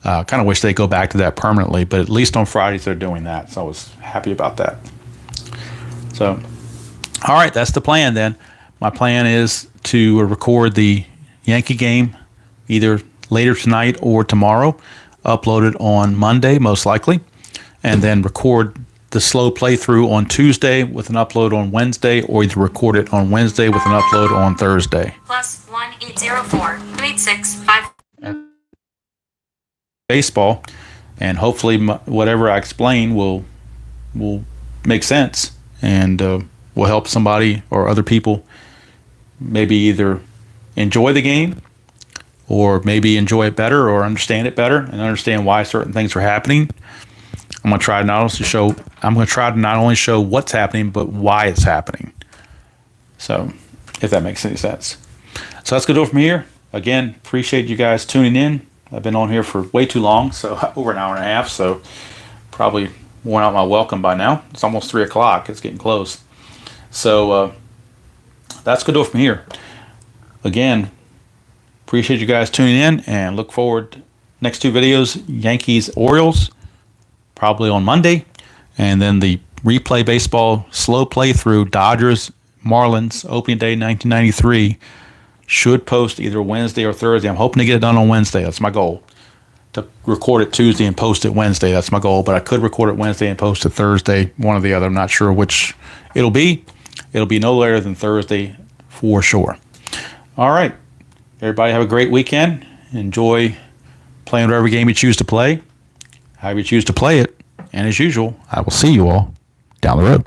A: Kind of wish they'd go back to that permanently, but at least on Fridays they're doing that. So I was happy about that. So, all right, that's the plan then. My plan is to record the Yankee game either later tonight or tomorrow, upload it on Monday most likely, and then record the slow playthrough on Tuesday with an upload on Wednesday, or either record it on Wednesday with an upload on Thursday.
B: +1 804 865
A: baseball, and hopefully whatever I explain will make sense and will help somebody or other people maybe either enjoy the game or maybe enjoy it better or understand it better and understand why certain things are happening. I'm going to try to not only show what's happening, but why it's happening. So, if that makes any sense. So that's going to do it from here. Again, appreciate you guys tuning in. I've been on here for way too long, so over an hour and a half, so probably worn out my welcome by now. It's almost 3 o'clock. It's getting close. So that's going to do it from here. Again, appreciate you guys tuning in and look forward next 2 videos, Yankees, Orioles, probably on Monday, and then the replay baseball slow playthrough Dodgers, Marlins, opening day 1993, Should post either Wednesday or Thursday. I'm hoping to get it done on Wednesday. That's my goal. To record it Tuesday and post it Wednesday. That's my goal. But I could record it Wednesday and post it Thursday. One or the other. I'm not sure which it'll be. It'll be no later than Thursday for sure. All right. Everybody have a great weekend. Enjoy playing whatever game you choose to play. However you choose to play it. And as usual, I will see you all down the road.